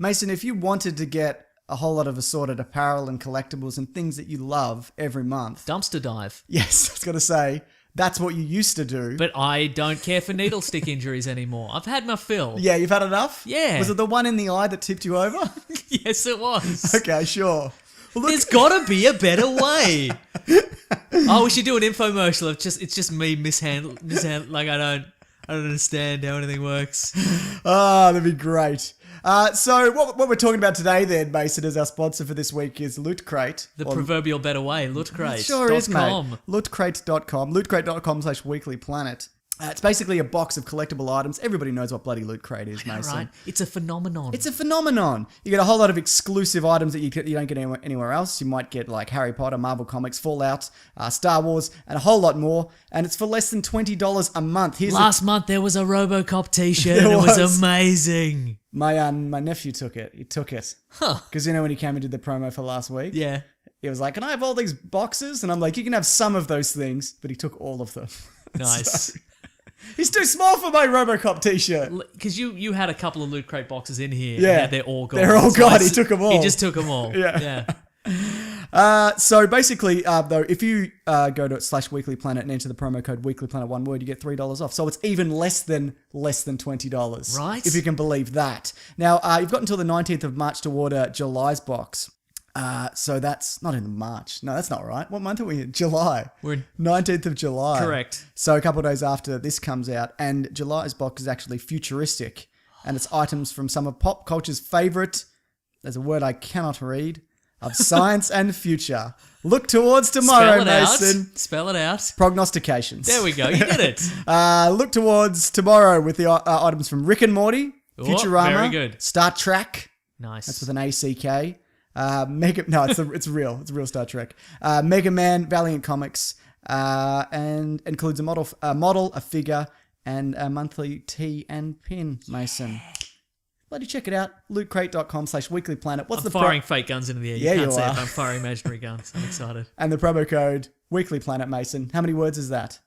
Mason, if you wanted to get a whole lot of assorted apparel and collectibles and things that you love every month. Dumpster dive. Yes, I was going to say, that's what you used to do. But I don't care for needle stick injuries anymore. I've had my fill. Yeah, you've had enough? Yeah. Was it the one in the eye that tipped you over? Yes, it was. Okay, sure. Well, There's got to be a better way. Oh, we should do an infomercial. It's just me mishandle. Like I don't understand how anything works. Oh, that'd be great. So what we're talking about today then, Mason, as our sponsor for this week is Loot Crate. The proverbial better way, Loot Crate. Sure is, mate. Lootcrate.com, lootcrate.com/weeklyplanet. It's basically a box of collectible items. Everybody knows what bloody Loot Crate is, Mason. Right. It's a phenomenon. It's a phenomenon. You get a whole lot of exclusive items that you don't get anywhere else. You might get like Harry Potter, Marvel Comics, Fallout, Star Wars, and a whole lot more. And it's for less than $20 a month. Last month there was a RoboCop t-shirt and it was amazing. My nephew took it. He took it. Huh. Because when he came and did the promo for last week. Yeah. He was like, can I have all these boxes? And I'm like, you can have some of those things. But he took all of them. Nice. So, he's too small for my RoboCop t-shirt. Because you had a couple of Loot Crate boxes in here. Yeah. And they're all gone. They're all gone. He took them all. He just took them all. Yeah. Yeah. So basically, though, if you go to /weeklyplanet and enter the promo code weeklyplanet, one word, you get $3 off. So it's even less than $20. Right. If you can believe that. Now, you've got until the 19th of March to order July's box. So that's not in March. No, that's not right. What month are we in? July. We're in 19th of July. Correct. So a couple of days after this comes out. And July's box is actually futuristic. And it's items from some of pop culture's favourite, there's a word I cannot read, of science and future. Look towards tomorrow, Mason. Spell it out. Prognostications. There we go. You did it. Look towards tomorrow with the items from Rick and Morty, Futurama, very good. Star Trek. Nice. That's with an ACK. It's real. It's a real Star Trek. Mega Man, Valiant Comics, and includes a model, a figure, and a monthly tee and pin, Mason. Bloody check it out. lootcrate.com/weeklyplanet. What's I'm firing fake guns into the air. Yeah, you can't you see are. it. I'm firing imaginary guns. I'm excited. And the promo code weeklyplanet, Mason. How many words is that?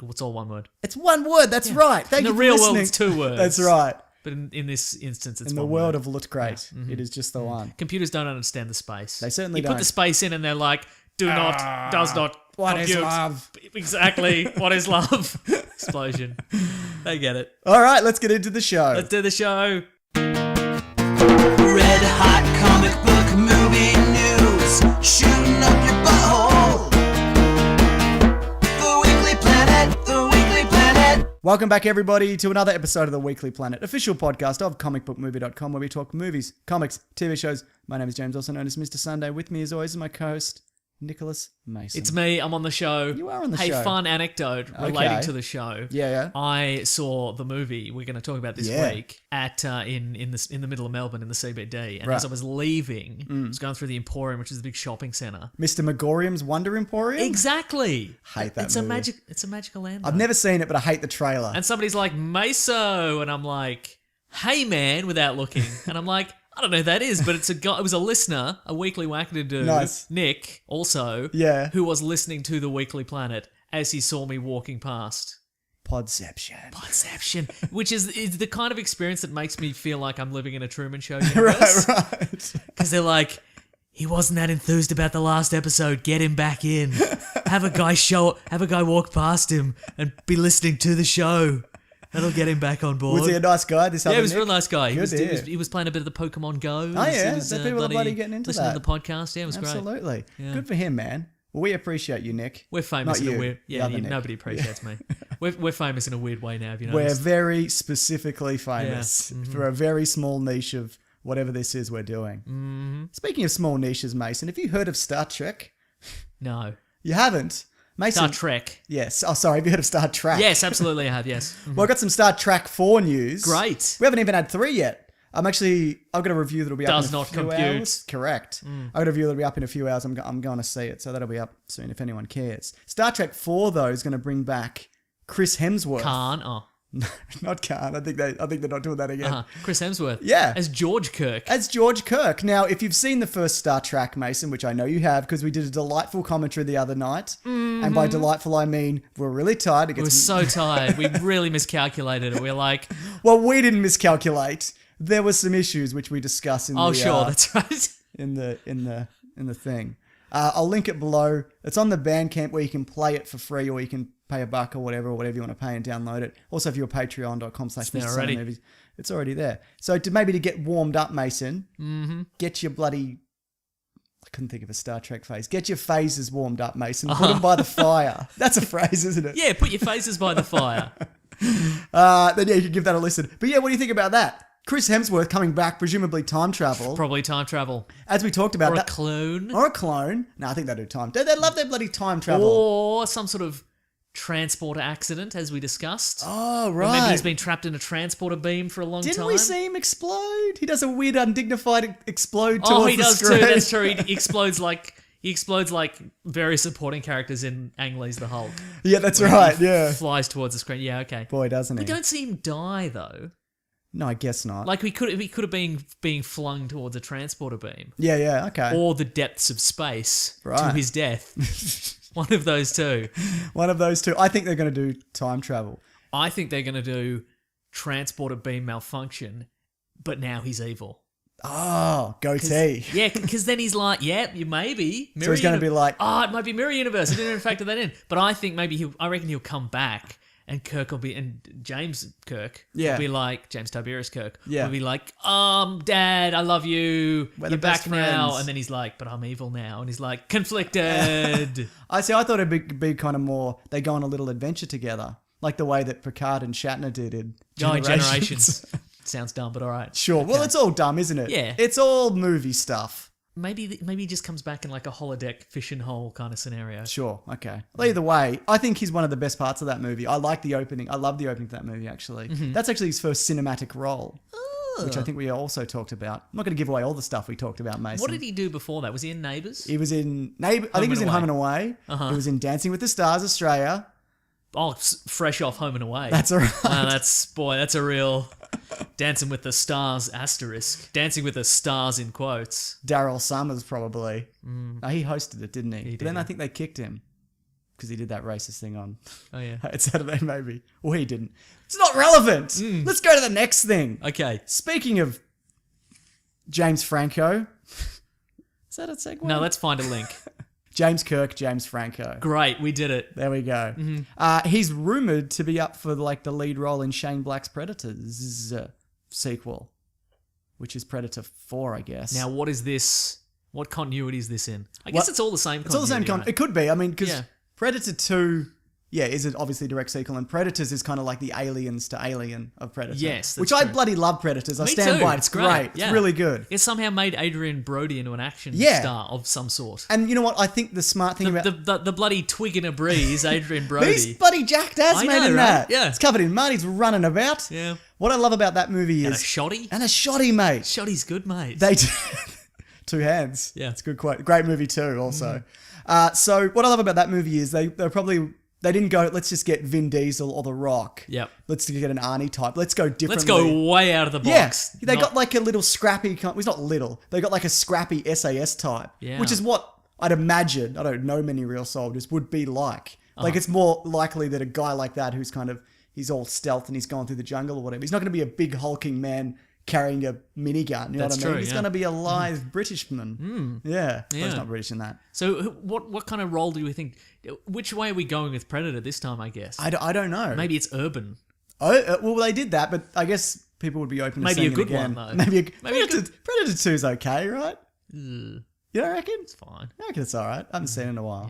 It's all one word. It's one word. That's right. Thank you In the for real listening. world, it's two words. That's right. But in this instance, it's In the one world word. of Loot Crate, it is just the one. Computers don't understand the space. They certainly You don't. put the space in and they're like, does not What is compute. love? Exactly. What is love? Explosion. They get it. All right, let's get into the show. Let's do the show. Red hot comic book movie news, shooting up your butthole. The Weekly Planet, the Weekly Planet. Welcome back, everybody, to another episode of the Weekly Planet, official podcast of comicbookmovie.com, where we talk movies, comics, TV shows. My name is James, also known as Mr. Sunday. With me, as always, is my co-host, Nicholas Mason. It's me. I'm on the show. You are on the hey, show. fun anecdote relating to the show. Yeah. I saw the movie we're going to talk about this Yeah. week at in the middle of Melbourne in the CBD, and Right. as I was leaving, I was going through the Emporium, which is the big shopping centre. Mr. Megorium's Wonder Emporium? Exactly. Hate that It's movie. It's a magical land. I've never seen it, but I hate the trailer. And somebody's like, Meso, and I'm like, hey man, without looking, and I'm like, I don't know who that is, but it's a guy. It was a listener, a Weekly Wackadoo dude, Nice. Nick, also, Yeah. who was listening to the Weekly Planet as he saw me walking past. Podception. Which is the kind of experience that makes me feel like I'm living in a Truman Show universe. Right. Because they're like, he wasn't that enthused about the last episode. Get him back in. Have a guy walk past him and be listening to the show. That'll get him back on board. Was he a nice guy? This Yeah, other he was a Nick? real nice guy. Good He was playing a bit of the Pokemon Go. Oh, yeah? He was, The people are bloody getting into listening that. to the podcast. Yeah, it was great. Absolutely. Yeah. Good for him, man. Well, we appreciate you, Nick. We're famous Not in you, a weird... the Yeah, other Nick. nobody appreciates me. We're famous in a weird way now, have you We're noticed? very specifically famous Yeah. for a very small niche of whatever this is we're doing. Mm-hmm. Speaking of small niches, Mason, have you heard of Star Trek? No. You haven't? Mason, Star Trek. Yes. Oh, sorry. Have you heard of Star Trek? Yes, absolutely I have, yes. Well, I got some Star Trek 4 news. Great. We haven't even had 3 yet. I've got a review that'll be up Does in a not few compute. hours. Correct. I've got a review that'll be up in a few hours. I'm going to see it, so that'll be up soon if anyone cares. Star Trek 4, though, is going to bring back Chris Hemsworth. Khan. Oh. Not Khan. I think they're not doing that again. Chris Hemsworth. Yeah. As George Kirk. As George Kirk. Now, if you've seen the first Star Trek, Mason, which I know you have, because we did a delightful commentary the other night, and by delightful I mean we're really tired. We were so tired. We really miscalculated it. We're like, Well, we didn't miscalculate. there was some issues which we discuss in Oh, the sure, that's right. in the thing. I'll link it below. It's on the Bandcamp where you can play it for free, or you can pay $1 or whatever you want to pay and download it. Also, if you're patreon.com/Movies, it's already there. So to get warmed up, Mason, get your bloody... I couldn't think of a Star Trek phrase. Get your phases warmed up, Mason. Put them by the fire. That's a phrase, isn't it? Yeah, put your faces by the fire. Then you can give that a listen. But yeah, what do you think about that? Chris Hemsworth coming back, presumably time travel. Probably time travel. As we talked about. Or a clone. Or a clone. No, I think they do time. They love their bloody time travel. Or some sort of transporter accident, as we discussed. Oh, right. Remember, he's been trapped in a transporter beam for a long time. Didn't we see him explode? He does a weird, undignified explode towards Oh, he the does screen. too. That's true. He explodes like various supporting characters in Ang Lee's The Hulk. Yeah, that's right. Yeah. Flies towards the screen. Yeah, okay. Boy, doesn't he? We don't see him die though. No, I guess not. Like he could have been being flung towards a transporter beam, Yeah, okay. or the depths of space to Right. his death. One of those two. One of those two. I think they're going to do time travel. I think they're going to do transporter beam malfunction, but now he's evil. Oh, goatee. Yeah, because then he's like, yeah, you maybe. So he's going to be like... oh, it might be Mirror Universe. I didn't even factor that in. But I think maybe I reckon he'll come back and Kirk will be, and James Kirk will be like, James Tiberius Kirk will be like, Dad, I love you. We're You're the best back now. friends. And then he's like, but I'm evil now. And he's like, conflicted. I thought it'd be kind of more, they go on a little adventure together. Like the way that Picard and Shatner did in Generations. Sounds dumb, but all right. Sure. Well, it's all dumb, isn't it? Yeah. It's all movie stuff. Maybe he just comes back in like a holodeck fishing hole kind of scenario. Sure. Okay. Well, either way, I think he's one of the best parts of that movie. I like the opening. I love the opening to that movie, actually. Mm-hmm. That's actually his first cinematic role, which I think we also talked about. I'm not going to give away all the stuff we talked about, Mason. What did he do before that? Was he in Neighbours? He was in Neighbour. I think he was in Home and Away. He was in Dancing with the Stars Australia. Oh, fresh off Home and Away. That's all right. Wow, that's a real Dancing with the Stars asterisk. Dancing with the Stars in quotes. Daryl Summers, probably. No, he hosted it, didn't he? But then I think they kicked him because he did that racist thing on Oh, yeah. Saturday, maybe. Well, he didn't. It's not relevant. Let's go to the next thing. Okay. Speaking of James Franco. Is that a segue? No, let's find a link. James Kirk, James Franco. Great, we did it. There we go. He's rumoured to be up for like the lead role in Shane Black's Predators sequel, which is Predator 4, I guess. Now, what is this? What continuity is this in? I guess it's all the same It's all the same continuity, right? It could be. I mean, because Yeah. Predator 2, is it obviously a direct sequel, and Predators is kind of like the Aliens to Alien of Predator. Yes, that's which I true. bloody love Predators. I Me stand too. by it. It's great. Yeah. It's really good. It somehow made Adrian Brody into an action Yeah. star of some sort. And you know what? I think the smart thing about... The bloody twig in a breeze, Adrian Brody. He's bloody jacked as I man know, in right? that. Yeah. He's covered in mud. He's running about. Yeah. What I love about that movie And a is... shoddy? And a shoddy, mate. Shoddy's good, mate. They do. Two hands. Yeah. It's a good quote. Great movie too, also. So what I love about that movie is they didn't go, let's just get Vin Diesel or The Rock. Yep. Let's get an Arnie type. Let's go differently. Let's go way out of the box. Yeah. They got like a little scrappy, well, he's not little. They got like a scrappy SAS type. Yeah. Which is what I'd imagine, I don't know many real soldiers, would be like. Like it's more likely that a guy like that who's kind of, he's all stealth and he's going through the jungle or whatever. He's not going to be a big hulking man carrying a minigun. You know That's what I mean? true, He's yeah. going to be a live Britishman. Yeah. But he's not British in that. So what kind of role do we think? Which way are we going with Predator this time, I guess? I don't know. Maybe it's urban. Oh, well, they did that, but I guess people would be open to Maybe seeing a good it again. one, though. Maybe Maybe a Predator 2's okay, right? Ugh, You don't reckon? it's fine. I reckon it's all right. I haven't seen it in a while.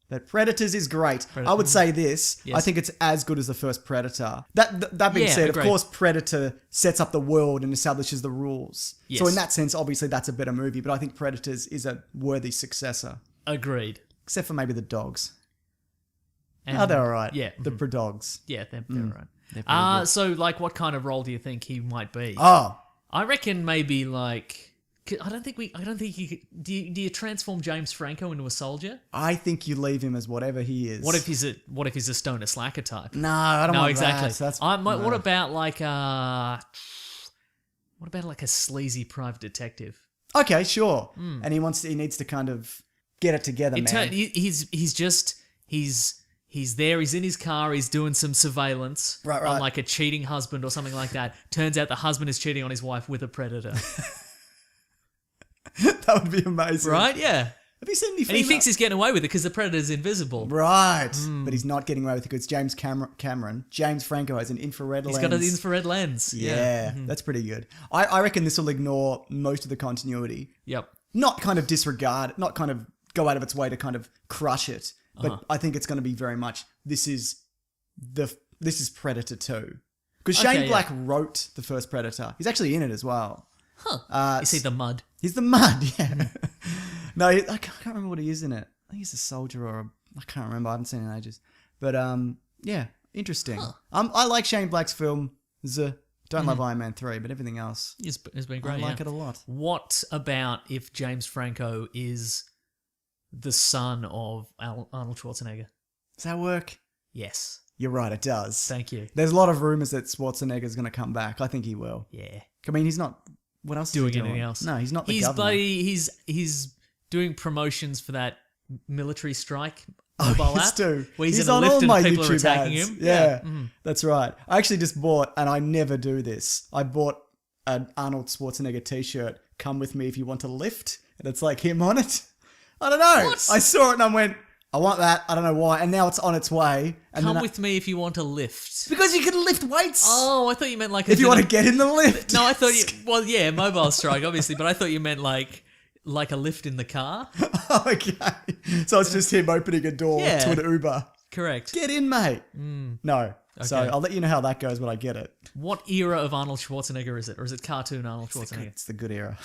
But Predators is great. Predator- I would say this. Yes. I think it's as good as the first Predator. That being Yeah, said, agreed. of course, Predator sets up the world and establishes the rules. So Yes. in that sense, obviously, that's a better movie. But I think Predators is a worthy successor. Agreed. Except for maybe the dogs. And, They're all right. Yeah. The dogs. Yeah, they're right. They're pretty good. So, like, what kind of role do you think he might be? Oh, I reckon maybe, like... I don't think you could... Do you transform James Franco into a soldier? I think you leave him as whatever he is. What if he's a stoner slacker type? No, I don't No, want exactly. that. That's, What about like a sleazy private detective? Okay, sure. And he needs to kind of get it together, man. He's He's there, he's in his car, he's doing some surveillance Right. on like a cheating husband or something like that. Turns out the husband is cheating on his wife with a predator. That would be amazing. Right? Yeah. Have you seen any And he thinks he's getting away with it because the predator's invisible. Right. But he's not getting away with it because James Franco has an infrared lens. He's got an infrared lens. Yeah, that's pretty good. I reckon this will ignore most of the continuity. Yep. Not kind of disregard, not kind of go out of its way to kind of crush it. But I think it's going to be very much, this is Predator 2. Because Shane Black wrote the first Predator. He's actually in it as well. Huh. Is he the mud? He's the mud, yeah. No, I can't remember what he is in it. I think he's a soldier I can't remember. I haven't seen it in ages. But yeah, interesting. Huh. I like Shane Black's film. Don't love Iron Man 3, but everything else. It's been great. I like it a lot. What about if James Franco is the son of Arnold Schwarzenegger? Does that work? Yes. You're right, it does. Thank you. There's a lot of rumors that Schwarzenegger's going to come back. I think he will. Yeah. I mean, he's not. What else Doing is he doing? anything else? No, he's not the governor. He's doing promotions for that military strike Oh, mobile yes, app too. where he's He's in a on lift all and my people are YouTube attacking ads. him. Yeah, Mhm. that's right. I actually just bought, and I never do this. I bought an Arnold Schwarzenegger T-shirt. Come with me if you want to lift, and it's like him on it. I don't know. What? I saw it and I went, I want that. I don't know why, and now it's on its way. And Come then with me if you want to lift. because you can lift weights. Oh, I thought you meant like if you want to get in the lift. No, I thought you. Well, yeah, mobile strike, obviously, but I thought you meant like a lift in the car. Okay, so it's just him opening a door Yeah. to an Uber. Correct. Get in, mate. No. So Okay. I'll let you know how that goes when I get it. What era of Arnold Schwarzenegger is it, or is it cartoon Arnold It's Schwarzenegger? the good era.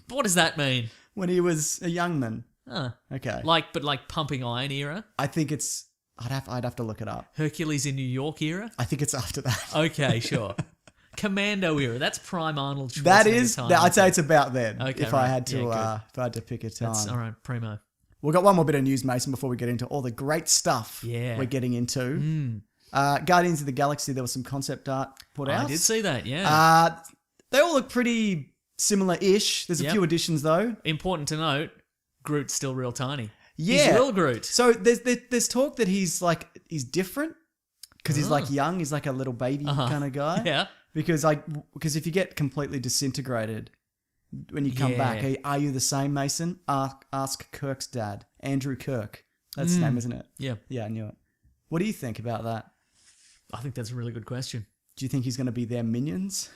What does that mean? When he was a young man. Huh. Okay. Like pumping iron era, I think it's. I'd have to look it up. Hercules in New York era. I think it's after that. Okay, sure. Commando era. That's prime Arnold Schwarzenegger That is. time. I'd say it's about then. Okay, if I right. had to, Yeah, if I had to pick a time. That's all right. Primo. We've got one more bit of news, Mason, before we get into all the great stuff Yeah. we're getting into. Guardians of the Galaxy. There was some concept art put out. I did see that. Yeah. They all look pretty similar-ish. There's a Yep. few additions though. Important to note, Groot's still real tiny. Yeah. He's real Groot. So there's talk that he's different because he's like young. He's like a little baby kind of guy. Yeah. Because if you get completely disintegrated when you come back, are you the same, Mason? Ask Kirk's dad, Andrew Kirk. That's his name, isn't it? Yeah. Yeah, I knew it. What do you think about that? I think that's a really good question. Do you think he's going to be their minions?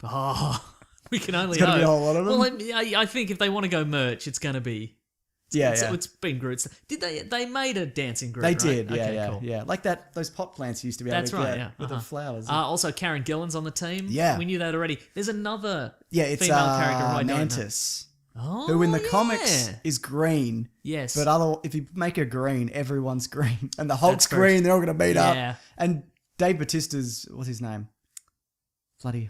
Oh, we can only It's gonna hope. be a whole lot of them? Well, I think if they want to go merch, it's going to be. Yeah, It's been Groot's. Did they made a dancing Groot? They right? did. Yeah, Okay, yeah, cool. yeah. Like that. Those pot plants you used to be able That's to right. get Yeah. with the flowers. Also, Karen Gillan's on the team. Yeah. We knew that already. There's another yeah, it's female character. I don't know. Mantis, Oh, who in the yeah. comics is green. Yes. But if you make her green, everyone's green. And the Hulk's correct. green, they're all going to meet Yeah. up. And Dave Bautista's, what's his name?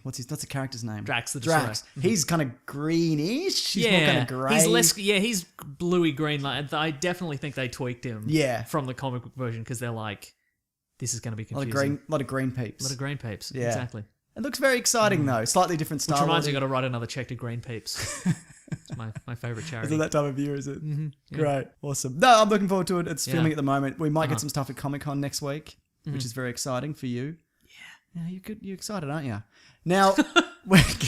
What's the character's name? Drax the Destroyer. Drax. He's kind of greenish. He's more kind of grey. He's less. Yeah, he's bluey green. Like, I definitely think they tweaked him. Yeah. From the comic book version because they're like, this is going to be A lot confusing. of green peeps. A lot of green peeps. Yeah. Exactly. It looks very exciting though. Slightly different style. Which reminds me, I got to write another check to Green Peeps. It's my favorite charity. Is it that time of year, is it? Mm-hmm. Yeah. Great. Awesome. No, I'm looking forward to it. It's Yeah. filming at the moment. We might Uh-huh. get some stuff at Comic-Con next week, which is very exciting for you. Yeah. Yeah, you're excited, aren't you? Now,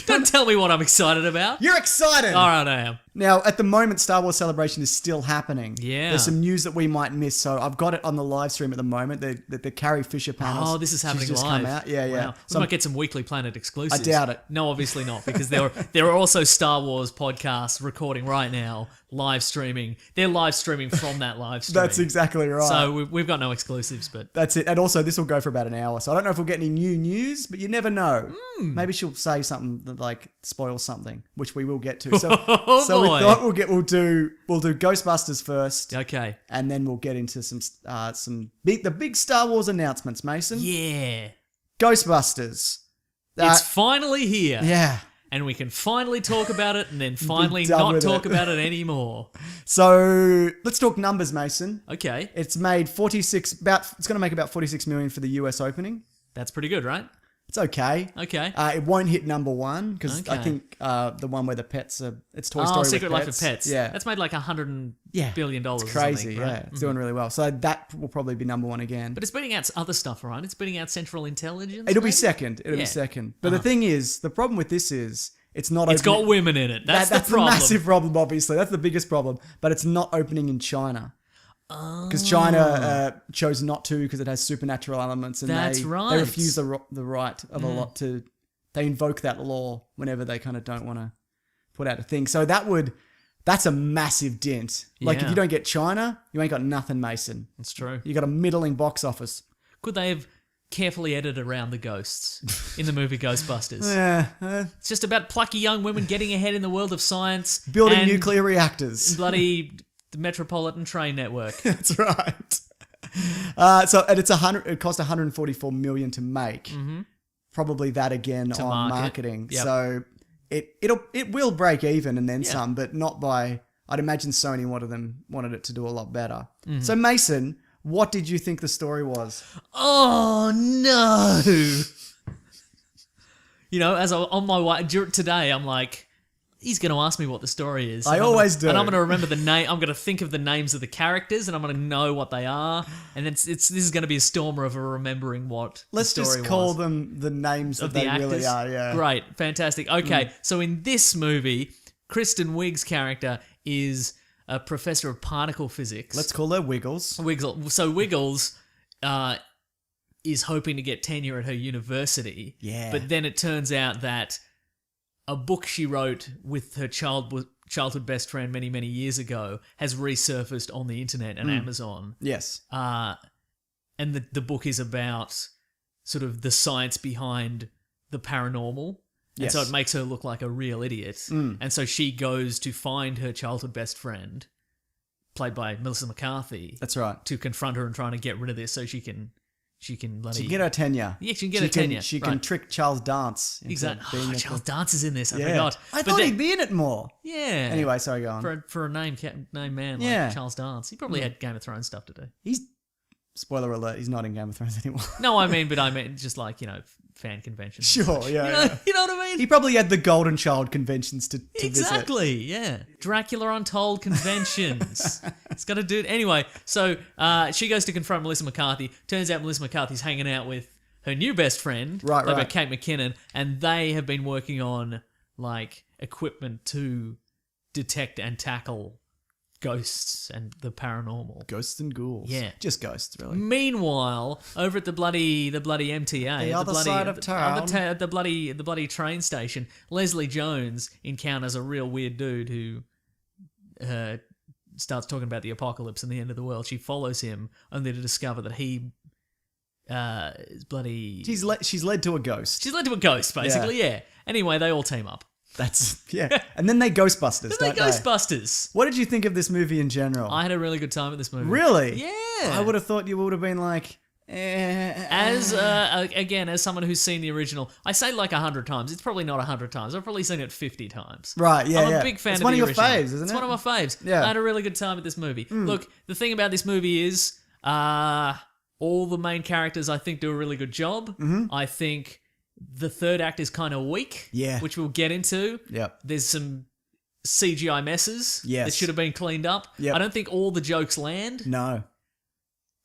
Don't tell me what I'm excited about. you're excited! All right, I am. Now, at the moment, Star Wars Celebration is still happening. Yeah. There's some news that we might miss, so I've got it on the live stream at the moment. The Carrie Fisher panels. Oh, this is happening she's just live. come out. Yeah, yeah. Wow. So We might get some Weekly Planet exclusives. I doubt it. No, obviously not, because there are also Star Wars podcasts recording right now, live streaming. They're live streaming from that live stream. that's exactly right. So we've got no exclusives, but That's it. And also, this will go for about an hour. So I don't know if we'll get any new news, but you never know. Maybe she'll say something that like spoils something, which we will get to. So, Oh, so we boy. thought we'll do Ghostbusters first, okay. and then we'll get into the big Star Wars announcements. Mason, Yeah. Ghostbusters. It's finally here. Yeah. And we can finally talk about it and then finally done not with talk it. about it anymore. So let's talk numbers, Mason. Okay. It's made 46. It's going to make about 46 million for the US opening. That's pretty good, right? It's okay. Okay. It won't hit number one because I Okay. think the one where the pets are... It's Toy Story Secret with Life Pets. of Pets. Yeah. That's made like $100 billion or It's crazy, something, right? It's doing really well. So that will probably be number one again. But it's beating out other stuff, right? It's beating out Central Intelligence. It'll be maybe? second. It'll be second. But the thing is, the problem with this is it's not It's opening... got women in it. That's the a problem. massive problem, obviously. That's the biggest problem. But it's not opening in China. Because China chose not to because it has supernatural elements. And That's they right. refuse the right of a lot to... They invoke that law whenever they kind of don't want to put out a thing. So that's a massive dent. Like if Yeah. you don't get China, you ain't got nothing, Mason. It's true. You got a middling box office. Could they have carefully edited around the ghosts in the movie Ghostbusters? It's just about plucky young women getting ahead in the world of science. Building and nuclear reactors. bloody the Metropolitan Train Network. That's right. And it cost 144 million to make. Mm-hmm. Probably that again on marketing. Yep. So it will break even and then some, but not by... I'd imagine Sony wanted it to do a lot better. Mm-hmm. So Mason, what did you think the story was? Oh no! As on my way today, I'm like, he's going to ask me what the story is. I always do. And I'm going to remember the name. I'm going to think of the names of the characters, and I'm going to know what they are. And this is going to be a stormer of a remembering what Let's the story just call was. them the names Of that the they actors. really are. Yeah. Great, fantastic. Okay, so in this movie, Kristen Wiig's character is a professor of particle physics. Let's call her Wiggles. So Wiggles is hoping to get tenure at her university. Yeah. But then it turns out that a book she wrote with her childhood best friend many, many years ago has resurfaced on the internet and Amazon. Yes. And the book is about sort of the science behind the paranormal. And Yes. so it makes her look like a real idiot. And so she goes to find her childhood best friend, played by Melissa McCarthy. That's right. To confront her and trying to get rid of this so she can bloody... She can get her tenure. Yeah, she can get her tenure. She can trick Charles Dance. into Exactly. being Oh, at Charles the- Dance is in this. I Yeah. forgot. I But thought then- he'd be in it more. Yeah. Anyway, sorry, go on. For a name man Yeah. like Charles Dance. He probably had Game of Thrones stuff to do. He's... Spoiler alert, he's not in Game of Thrones anymore. No, I mean just like, fan conventions. Sure, yeah. You know what I mean? He probably had the Golden Child conventions to visit. Exactly, yeah. Dracula Untold conventions. It's got to do it. Anyway, so she goes to confront Melissa McCarthy. Turns out Melissa McCarthy's hanging out with her new best friend, Right. played by Kate McKinnon, and they have been working on, like, equipment to detect and tackle ghosts and the paranormal. Ghosts and ghouls. Yeah. Just ghosts, really. Meanwhile, over at the bloody MTA, The other side of town. the bloody train station, Leslie Jones encounters a real weird dude who starts talking about the apocalypse and the end of the world. She follows him only to discover that he is bloody. She's led to a ghost. She's led to a ghost, basically. Yeah. Anyway, they all team up. That's... Yeah. And then they Ghostbusters, They're don't they? Ghostbusters. What did you think of this movie in general? I had a really good time at this movie. Really? Yeah. I would have thought you would have been like... As again, as someone who's seen the original, I say like 100 times. It's probably not 100 times. I've probably seen it 50 times. Right, yeah, I'm yeah. a big fan It's of one the of your original. faves, isn't It's it? one of my faves. Yeah. I had a really good time at this movie. Look, the thing about this movie is all the main characters, I think, do a really good job. I think the third act is kind of weak, Yeah. which we'll get into. Yep. There's some CGI messes Yes. that should have been cleaned up. Yep. I don't think all the jokes land, No.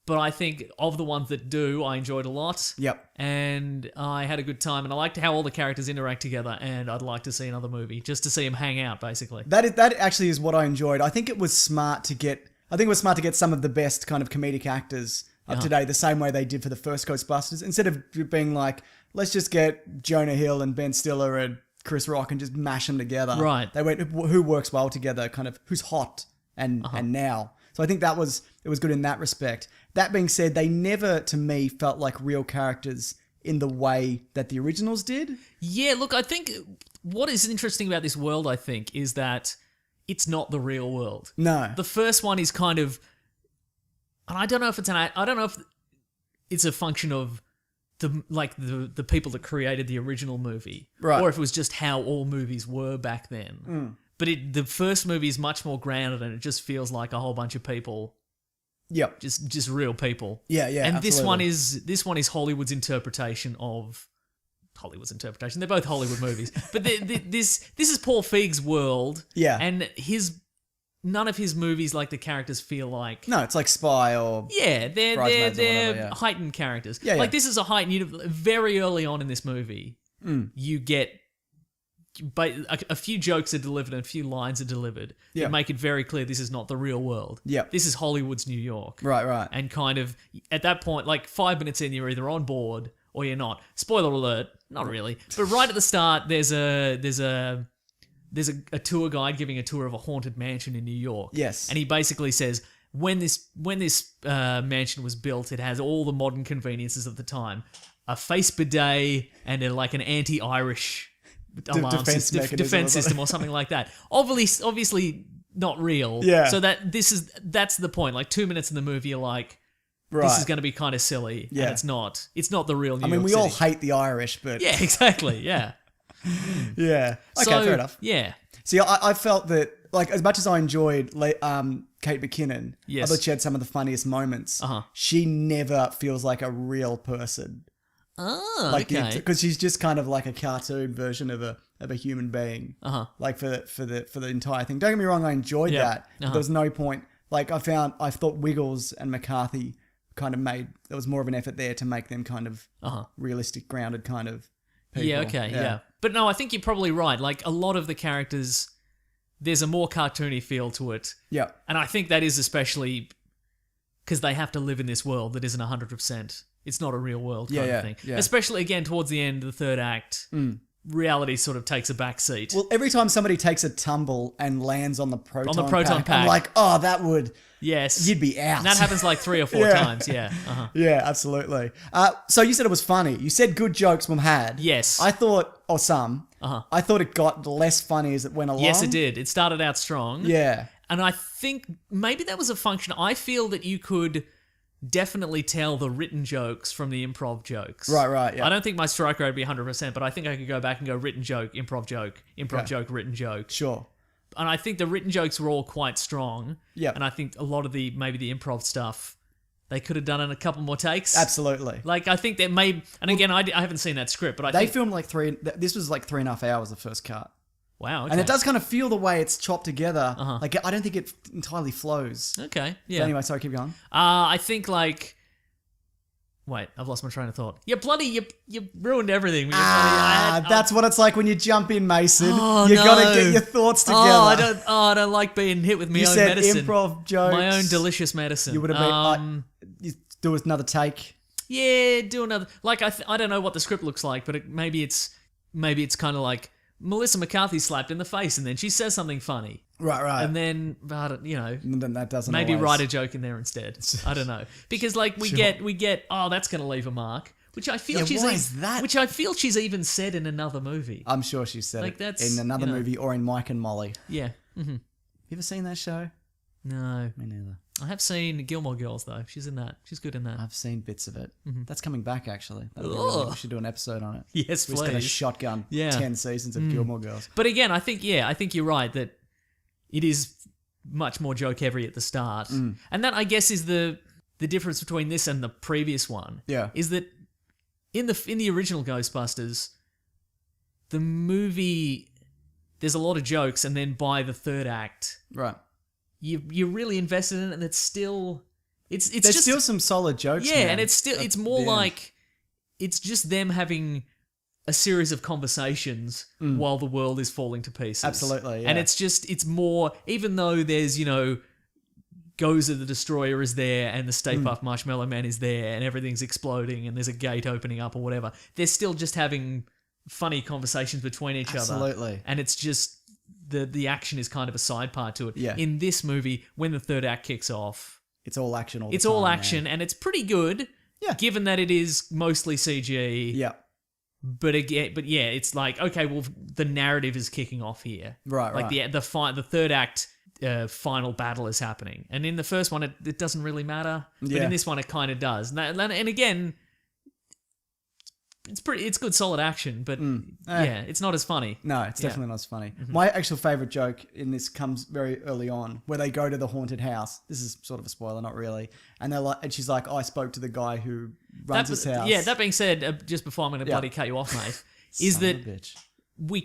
but I think of the ones that do, I enjoyed a lot. Yep. And I had a good time, and I liked how all the characters interact together, and I'd like to see another movie, just to see them hang out, basically. That actually is what I enjoyed. I think it was smart to get some of the best kind of comedic actors up today, the same way they did for the first Ghostbusters. Instead of being like, let's just get Jonah Hill and Ben Stiller and Chris Rock and just mash them together. Right. They went, who works well together, kind of who's hot and now. So I think it was good in that respect. That being said, they never, to me, felt like real characters in the way that the originals did. Yeah, look, I think what is interesting about this world, I think, is that it's not the real world. No. The first one is kind of, and I don't know if it's a function of the people that created the original movie, Right. or if it was just how all movies were back then. But the first movie is much more grounded, and it just feels like a whole bunch of people, Yep. just real people. Yeah, yeah. And absolutely. this one is Hollywood's interpretation of Hollywood's interpretation. They're both Hollywood movies, but this is Paul Feig's world. Yeah, and none of his movies like the characters feel like. No, it's like Spy or they're whatever, heightened characters. Yeah, like this is a heightened. Very early on in this movie, you get. But a few jokes are delivered and a few lines are delivered that make it very clear this is not the real world. Yeah. This is Hollywood's New York. Right. And kind of, at that point, like 5 minutes in, you're either on board or you're not. Spoiler alert, not really. But right at the start, there's a tour guide giving a tour of a haunted mansion in New York. Yes. And he basically says, when this mansion was built, it has all the modern conveniences of the time. A face bidet and like an anti-Irish defense system or something like that. Obviously not real. Yeah. So that's the point. Like 2 minutes in the movie, you're like, this is going to be kind of silly. Yeah. And it's not. It's not the real New York we City. all hate the Irish, but Yeah, exactly. Yeah. yeah. Okay, So, fair enough. Yeah. See, I felt that, like, as much as I enjoyed Kate McKinnon, Yes. I thought she had some of the funniest moments. She never feels like a real person. Oh, Like, okay. because she's just kind of like a cartoon version of a human being. Like for the entire thing. Don't get me wrong, I enjoyed that. But there was no point. Like I thought Wiggles and McCarthy kind of there was more of an effort there to make them kind of realistic, grounded kind of people. Yeah, okay, yeah. But no, I think you're probably right. Like a lot of the characters, there's a more cartoony feel to it. Yeah. And I think that is especially because they have to live in this world that isn't 100%. It's not a real world kind of thing. Yeah. Especially, again, towards the end of the third act, reality sort of takes a back seat. Well, every time somebody takes a tumble and lands on the proton pack, pack. I'm like, oh, that would... Yes. You'd be out. And that happens like 3 or 4 times, yeah. Yeah, absolutely. So you said it was funny. You said good jokes were had. Yes. I thought, or some, I thought it got less funny as it went along. Yes, it did. It started out strong. Yeah. And I think maybe that was a function. I feel that you could definitely tell the written jokes from the improv jokes. Right, yeah. I don't think my strike rate would be 100%, but I think I could go back and go written joke, improv joke, written joke. Sure. And I think the written jokes were all quite strong. Yeah. And I think a lot of maybe the improv stuff, they could have done in a couple more takes. Absolutely. Like, I think that again, I haven't seen that script, but I they think... filmed like this was like 3.5 hours, the first cut. Wow, okay. And it does kind of feel the way it's chopped together. Like, I don't think it entirely flows. Okay, yeah. So anyway, sorry, keep going. I think like... Wait, I've lost my train of thought. You ruined everything. That's what it's like when you jump in, Mason. Oh, you no. gotta get your thoughts together. I don't like being hit with my you own said medicine. improv jokes. My own delicious medicine. You would have been... you do another take. Yeah, do another... Like, I don't know what the script looks like, but maybe it's kind of like Melissa McCarthy slapped in the face and then she says something funny. Right. And then, And then that doesn't maybe always... write a joke in there instead. I don't know. Because like we get, oh, that's going to leave a mark, which I feel which I feel she's even said in another movie. I'm sure she said Like, it in another movie or in Mike and Molly. Yeah. Mm-hmm. You ever seen that show? No. Me neither. I have seen Gilmore Girls though. She's in that. She's good in that. I've seen bits of it. Mm-hmm. That's coming back actually. We should do an episode on it. Yes, We're just gonna please. shotgun 10 10 seasons of Gilmore Girls. But again, I think you're right that it is much more joke heavy at the start. And that I guess is the difference between this and the previous one. Yeah. Is that in the original Ghostbusters, the movie, there's a lot of jokes, and then by the third act, Right. you're really invested in it, and it's still there's just still some solid jokes. yeah, man, and it's more the like it's just them having a series of conversations while the world is falling to pieces. Absolutely, yeah. And it's more, even though there's, Gozer the Destroyer is there and the Stay Puft Marshmallow Man is there and everything's exploding and there's a gate opening up or whatever, they're still just having funny conversations between each other. Absolutely. And it's just the action is kind of a side part to it. Yeah. In this movie, when the third act kicks off, it's all action all the it's time. all action, and it's pretty good. Yeah. Given that it is mostly CG. Yeah. But yeah, it's like, okay, well, the narrative is kicking off here. Right, like right. the third act final battle is happening, and in the first one it doesn't really matter. But Yeah. in this one it kind of does. And again, it's good solid action, but it's not as funny. No, it's definitely not as funny. My actual favorite joke in this comes very early on, where they go to the haunted house. This is sort of a spoiler, not really. And they're like, and she's like, I spoke to the guy who runs his house. Yeah, that being said, just before I'm going to bloody cut you off, mate, is that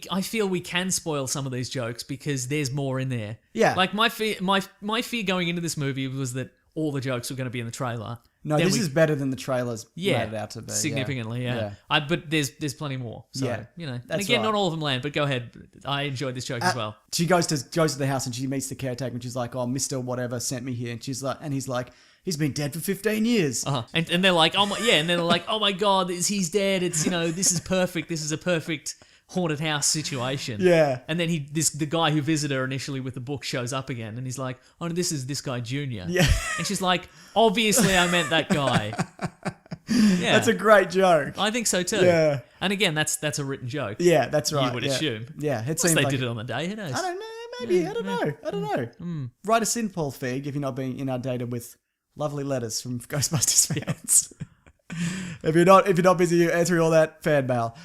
I feel we can spoil some of these jokes because there's more in there. Yeah. Like my fear going into this movie was that all the jokes were going to be in the trailer. No, this is better than the trailers made it out to be. Significantly, yeah. But there's plenty more. So, you know. And again, not all of them land, but go ahead. I enjoyed this joke as well. She goes to the house and she meets the caretaker and she's like, oh, Mr. Whatever sent me here. And he's like, he's been dead for 15 years. And they're like, oh my, and then they're like, oh my God, he's dead. It's, this is perfect. This is a perfect haunted house situation. Yeah. And then the guy who visited her initially with the book shows up again and he's like, oh no, this is this guy Junior. Yeah. And she's like, obviously I meant that guy. Yeah. That's a great joke. I think so too. Yeah. And again, that's a written joke. Yeah, that's right. You would assume. Yeah. It seems they did it on the day. Who knows? I don't know. Maybe. I don't know. Write us in, Paul Feig, if you're not being inundated with lovely letters from Ghostbusters fans. If you're not busy answering all that fan mail.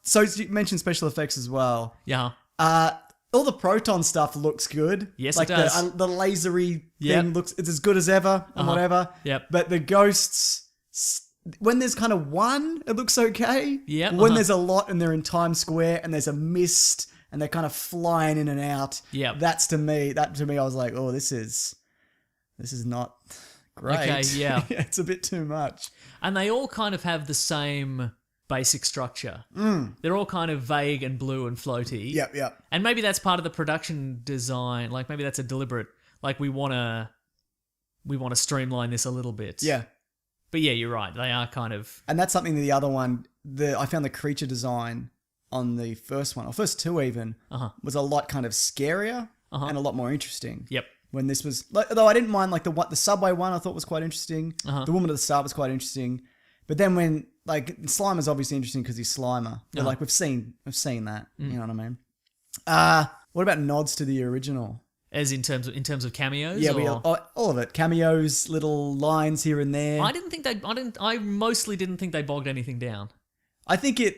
So you mentioned special effects as well. Yeah. All the proton stuff looks good. Yes, like it does. The lasery thing it's as good as ever and whatever. Yep. But the ghosts, when there's kind of one, it looks okay. Yep. When there's a lot and they're in Times Square and there's a mist and they're kind of flying in and out. Yep. That to me, I was like, oh, this is not great. Okay, yeah. It's a bit too much. And they all kind of have the same basic structure. They're all kind of vague and blue and floaty. Yep. And maybe that's part of the production design. Like maybe that's a deliberate, like we want to streamline this a little bit. Yeah. But yeah, you're right. They are kind of... And that's something that the other one, I found the creature design on the first one, or first two even, was a lot kind of scarier and a lot more interesting. Yep. When this was... Though I didn't mind, like the subway one I thought was quite interesting. The woman at the start was quite interesting. But then when... Like, Slimer's obviously interesting because he's Slimer. But like, we've seen that. You know what I mean? What about nods to the original? As in terms of cameos? Yeah, or? all of it. Cameos, little lines here and there. I mostly didn't think they bogged anything down. I think it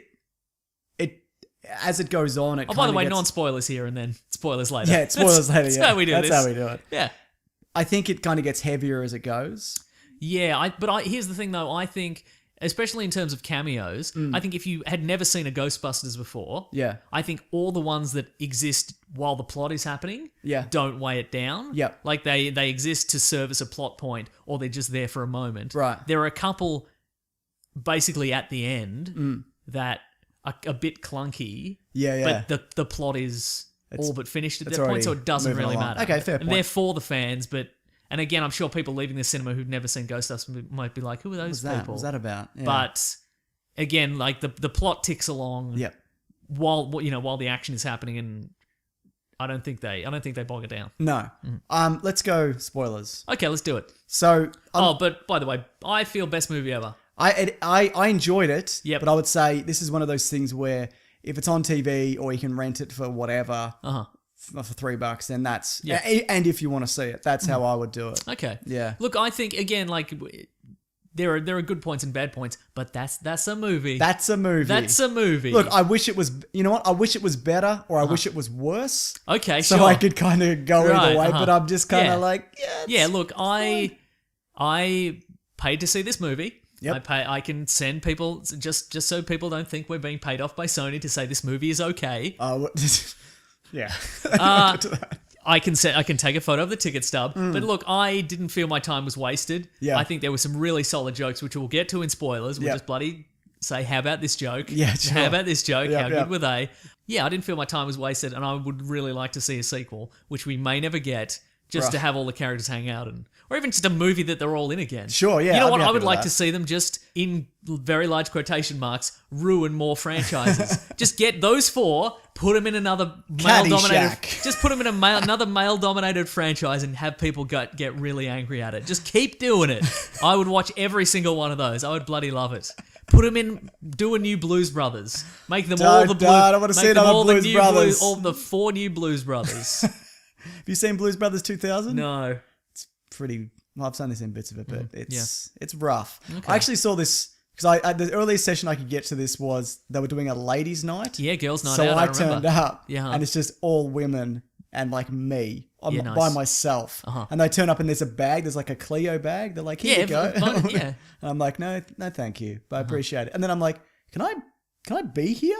as it goes on, it by the way, non-spoilers here and then spoilers later. Yeah, spoilers later. That's how we do this. That's how we do it. Yeah. I think it kind of gets heavier as it goes. Yeah, here's the thing though. I think, especially in terms of cameos, I think if you had never seen a Ghostbusters before, I think all the ones that exist while the plot is happening don't weigh it down. Yep. Like they exist to serve as a plot point or they're just there for a moment. Right. There are a couple basically at the end that are a bit clunky. Yeah. But the plot is all but finished at that point, so it doesn't really matter. Okay, fair point. And they're for the fans, but... And again, I'm sure people leaving the cinema who've never seen Ghostbusters might be like, who are those people? What was that about? Yeah. But again, like the plot ticks along while the action is happening, and I don't think they bog it down. No. Let's go spoilers. Okay, let's do it. So but by the way, I feel best movie ever. I enjoyed it. Yep. But I would say this is one of those things where if it's on TV or you can rent it for whatever, for $3, then that's and if you want to see it, that's how I would do it. Okay. Yeah. Look, I think again, like there are good points and bad points, but that's a movie. That's a movie. That's a movie. Look, I wish it was. You know what? I wish it was better, or I wish it was worse. Okay, so I could kind of go either way. But I'm just kind of like, Look, I paid to see this movie. Yep. I can send people just so people don't think we're being paid off by Sony to say this movie is okay. Yeah. I can take a photo of the ticket stub. But look, I didn't feel my time was wasted. Yeah. I think there were some really solid jokes, which we'll get to in spoilers. We'll just bloody say, how about this joke? Yeah, sure. How about this joke? Yep, how good were they? Yeah, I didn't feel my time was wasted, and I would really like to see a sequel, which we may never get, just to have all the characters hang out and... Or even just a movie that they're all in again. Sure, yeah. You know what? I would like to see them just, in very large quotation marks, ruin more franchises. Just get those four, put them in another male-dominated... Just put them in another male-dominated franchise and have people get really angry at it. Just keep doing it. I would watch every single one of those. I would bloody love it. Put them in... Do a new Blues Brothers. Make them all the Blues... I want to see another Blues Brothers. All the 4 new Blues Brothers. Have you seen Blues Brothers 2000? No. Pretty... Well, I've seen this in bits of it, but it's rough. Okay. I actually saw this Because the earliest session I could get to this was they were doing a ladies' night. Yeah, girls' night so out. I turned up, Yeah. and it's just all women and like me Nice. by myself. And they turn up and there's a bag. There's like a Clio bag. They're like, here you go. Yeah. And I'm like, no, thank you, but I appreciate it. And then I'm like, can I be here?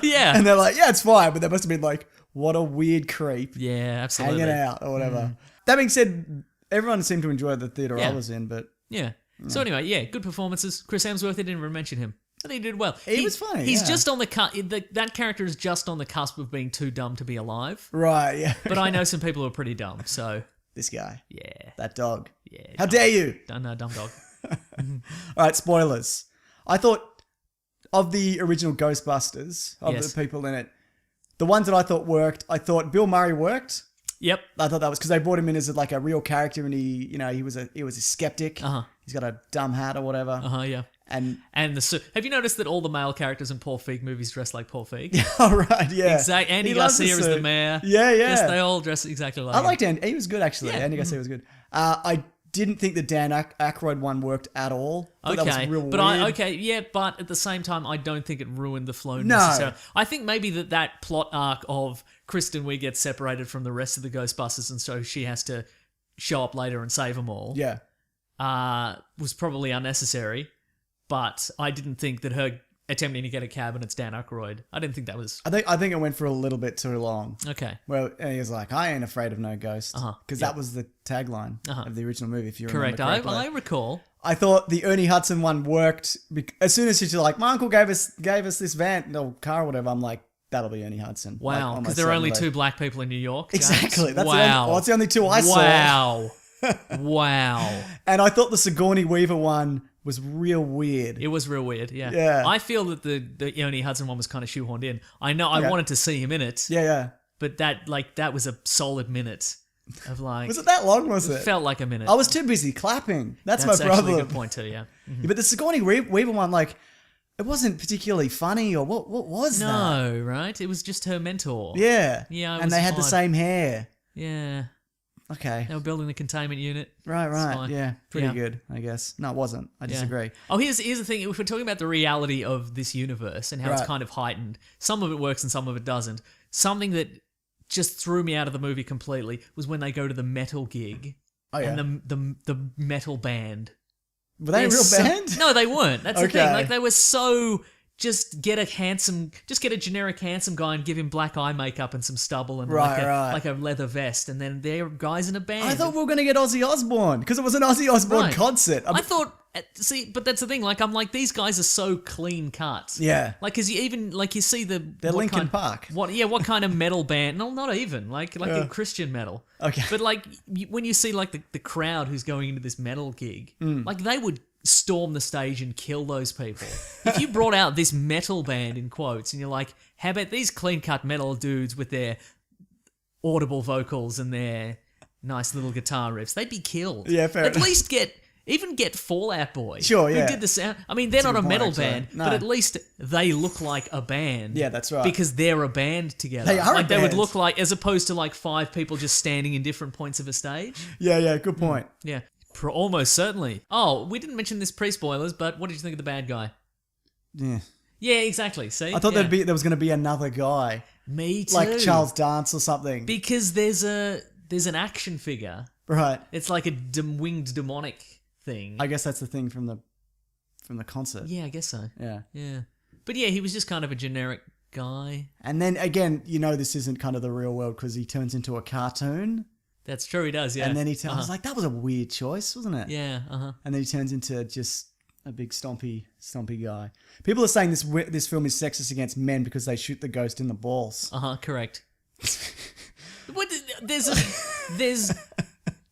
Yeah. And they're like, yeah, it's fine. But they must have been like, what a weird creep. Yeah, absolutely. Hanging out or whatever. That being said, everyone seemed to enjoy the theater I was in, but yeah. So anyway, yeah, good performances. Chris Hemsworth, they didn't even mention him. I think he did well. He was funny. He's yeah. just on the that character is just on the cusp of being too dumb to be alive. Right, yeah. But I know some people who are pretty dumb, so This guy. yeah. That dog. Yeah. How dare you? Dumb dog. All right, spoilers. I thought of the original Ghostbusters, of Yes. the people in it, the ones that I thought worked, I thought Bill Murray worked. Yep. I thought that was because they brought him in as like a real character, and he was a skeptic. Uh-huh. He's got a dumb hat or whatever. Yeah. And have you noticed that all the male characters in Paul Feig movies dress like Paul Feig? all right, yeah. Exactly. Andy He loves Garcia is suit. the mayor. Yeah. Yes, they all dress exactly like I him. liked Andy. He was good actually. Yeah. Andy Garcia was good. I didn't think the Dan Aykroyd one worked at all. Thought that was real weird. But at the same time, I don't think it ruined the flow No. necessarily. I think maybe that plot arc of Kristen Wiig gets separated from the rest of the Ghostbusters, and so she has to show up later and save them all. Yeah. Was probably unnecessary, but I didn't think that her attempting to get a cab and it's Dan Aykroyd. I didn't think that was I think it went for a little bit too long. okay. Well, he was like, I ain't afraid of no ghost. Because that was the tagline of the original movie, if you remember Correct. correctly. I recall. I thought the Ernie Hudson one worked. As soon as she's like, my uncle gave us this van, or car or whatever, I'm like, that'll be Ernie Hudson. Wow. Because there are only two black people in New York. James? Exactly. That's wow. that's the only two I saw. Wow. Wow. And I thought the Sigourney Weaver one was real weird. It was real weird, yeah. Yeah. I feel that the Ernie Hudson one was kind of shoehorned in. I know I wanted to see him in it, Yeah. but that was a solid minute of like... Was it that long, was it? felt like a minute. I was too busy clapping. That's my actually problem. a good point too, yeah. Yeah, but the Sigourney Weaver one, like, it wasn't particularly funny, or what was that? No, right? It was just her mentor. Yeah. Yeah, it and was they had the odd. same hair. Yeah. Okay. They were building the containment unit. Right. fine. Yeah. Pretty Yeah. good, I guess. No, it wasn't. I Yeah. disagree. Oh, here's the thing. If we're talking about the reality of this universe and how it's Right. kind of heightened, some of it works and some of it doesn't. Something that just threw me out of the movie completely was when they go to the metal gig Oh, yeah. and the metal band. Were they a real band? No, they weren't. That's the thing. Okay. Like they were so just get a generic handsome guy and give him black eye makeup and some stubble and Right. like a leather vest, and then they're guys in a band. I thought we were going to get Ozzy Osbourne, because it was an Ozzy Osbourne Right. concert. I thought, but that's the thing. Like, I'm like, these guys are so clean cut. Yeah. Like, cause you see the They're Linkin Park. What kind of metal band? No, not even like a Christian metal. Okay. But like when you see like the crowd who's going into this metal gig, like they would storm the stage and kill those people. If you brought out this metal band in quotes and you're like, how about these clean cut metal dudes with their audible vocals and their nice little guitar riffs, they'd be killed. Yeah, fair At enough. least get Fall Out Boy. Sure, yeah. Who did the sound. I mean, they're not a good point, metal actually. band, No. but at least they look like a band. Yeah, that's right. Because they're a band together. They are a like they would band. look like, as opposed to like five people just standing in different points of a stage. Yeah, good point. Yeah. Almost certainly. Oh, we didn't mention this pre-spoilers, but what did you think of the bad guy? Yeah. Yeah, exactly. See? I thought yeah. there was going to be another guy. Me too. Like Charles Dance or something. Because there's an action figure. Right. It's like a winged demonic thing. I guess that's the thing from the concert. Yeah, I guess so. Yeah. Yeah. But yeah, he was just kind of a generic guy. And then again, this isn't kind of the real world because he turns into a cartoon. That's true, he does, yeah. And then I was like, that was a weird choice, wasn't it? Yeah, And then he turns into just a big stompy guy. People are saying this film is sexist against men because they shoot the ghost in the balls. Correct. There's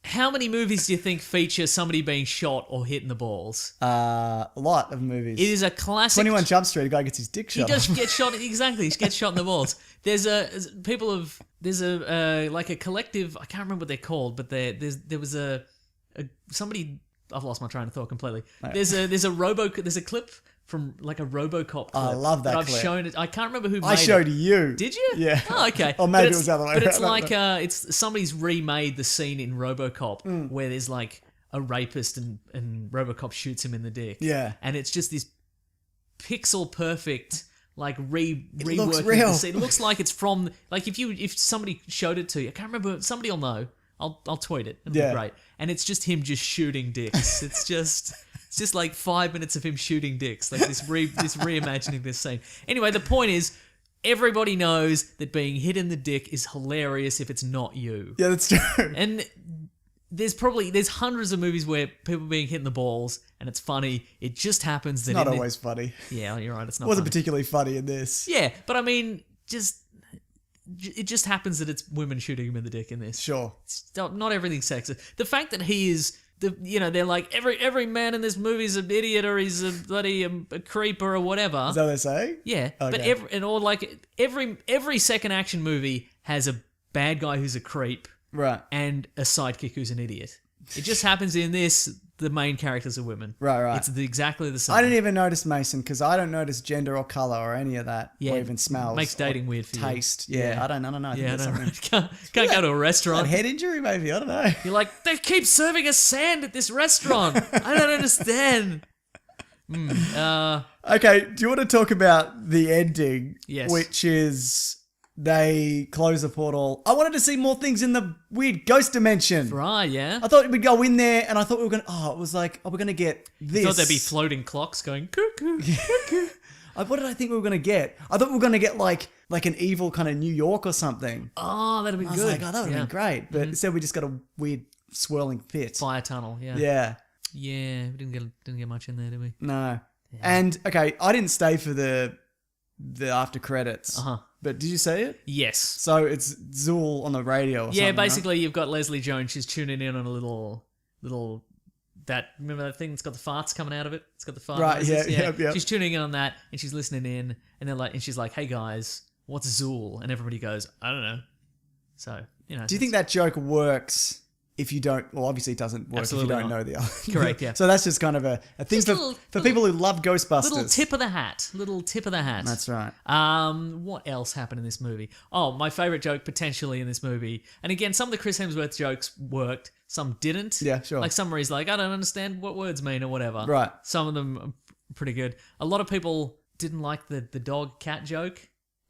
how many movies do you think feature somebody being shot or hit in the balls? A lot of movies. It is a classic. 21 Jump Street, a guy gets his dick He shot does off. get shot. Exactly, he gets shot in the balls. There's like a collective. I can't remember what they're called, but there was a somebody. I've lost my train of thought completely. Right. There's a clip from like a RoboCop clip. I love that I've clip. shown it. I can't remember who made it. I showed you. Did you? Yeah. Oh, okay. Or maybe it was the other way But it's around. like it's somebody's remade the scene in RoboCop where there's like a rapist and RoboCop shoots him in the dick. Yeah. And it's just this pixel perfect like reworking looks real. the scene. It looks like it's from like if somebody showed it to you, I can't remember, somebody will know. I'll tweet it. It'll be great. And it's just him just shooting dicks. It's just like 5 minutes of him shooting dicks. Like this reimagining this scene. Anyway, the point is everybody knows that being hit in the dick is hilarious if it's not you. Yeah, that's true. And there's hundreds of movies where people being hit in the balls and it's funny. It just happens that Not always funny. Yeah, you're right. It's not. Wasn't funny. particularly funny in this. Yeah, but I mean, it just happens that it's women shooting him in the dick in this. Sure. It's not everything's sexist. The fact that he is they're like every man in this movie is an idiot or he's a bloody a creeper or whatever. Is that what they're saying? Yeah, Okay. but every second action movie has a bad guy who's a creep, Right. and a sidekick who's an idiot. It just happens in this. The main characters are women. Right. It's exactly the same. I didn't even notice Mason because I don't notice gender or color or any of that. Yeah, or even smells. makes dating weird for you. Taste. Yeah. I don't know. I think Yeah, that's no, something- can't go to a That restaurant. head injury, maybe. I don't know. You're like, they keep serving us sand at this restaurant. I don't understand. Okay, do you want to talk about the ending? Yes. Which is they close the portal. I wanted to see more things in the weird ghost dimension. Right, yeah. I thought we'd go in there, and I thought we were we're gonna get this. I thought there'd be floating clocks going cuckoo, cuckoo. What did I think we were gonna get? I thought we were gonna get like an evil kind of New York or something. Oh, that'd be I was good. like, that would have been great. But instead, we just got a weird swirling pit. Fire tunnel, yeah. Yeah. Yeah, we didn't get much in there, did we? No. Yeah. And okay, I didn't stay for the after credits. Uh-huh. But did you see it? Yes. So it's Zool on the radio or something. Yeah, basically you've got Leslie Jones, she's tuning in on a little remember that thing that's got the farts coming out of it? It's got the fart Right, noises? yeah. She's tuning in on that and she's listening in and she's like, "Hey guys, what's Zool?" And everybody goes, "I don't know." So, Do you think that joke works if you don't? Well, obviously it doesn't work Absolutely if you don't not. know the other. Correct, yeah. So that's just kind of a thing Just for people who love Ghostbusters. Little tip of the hat. That's right. What else happened in this movie? Oh, my favorite joke potentially in this movie. And again, some of the Chris Hemsworth jokes worked, some didn't. Yeah, sure. Like some where he's like, I don't understand what words mean or whatever. Right. Some of them are pretty good. A lot of people didn't like the dog cat joke.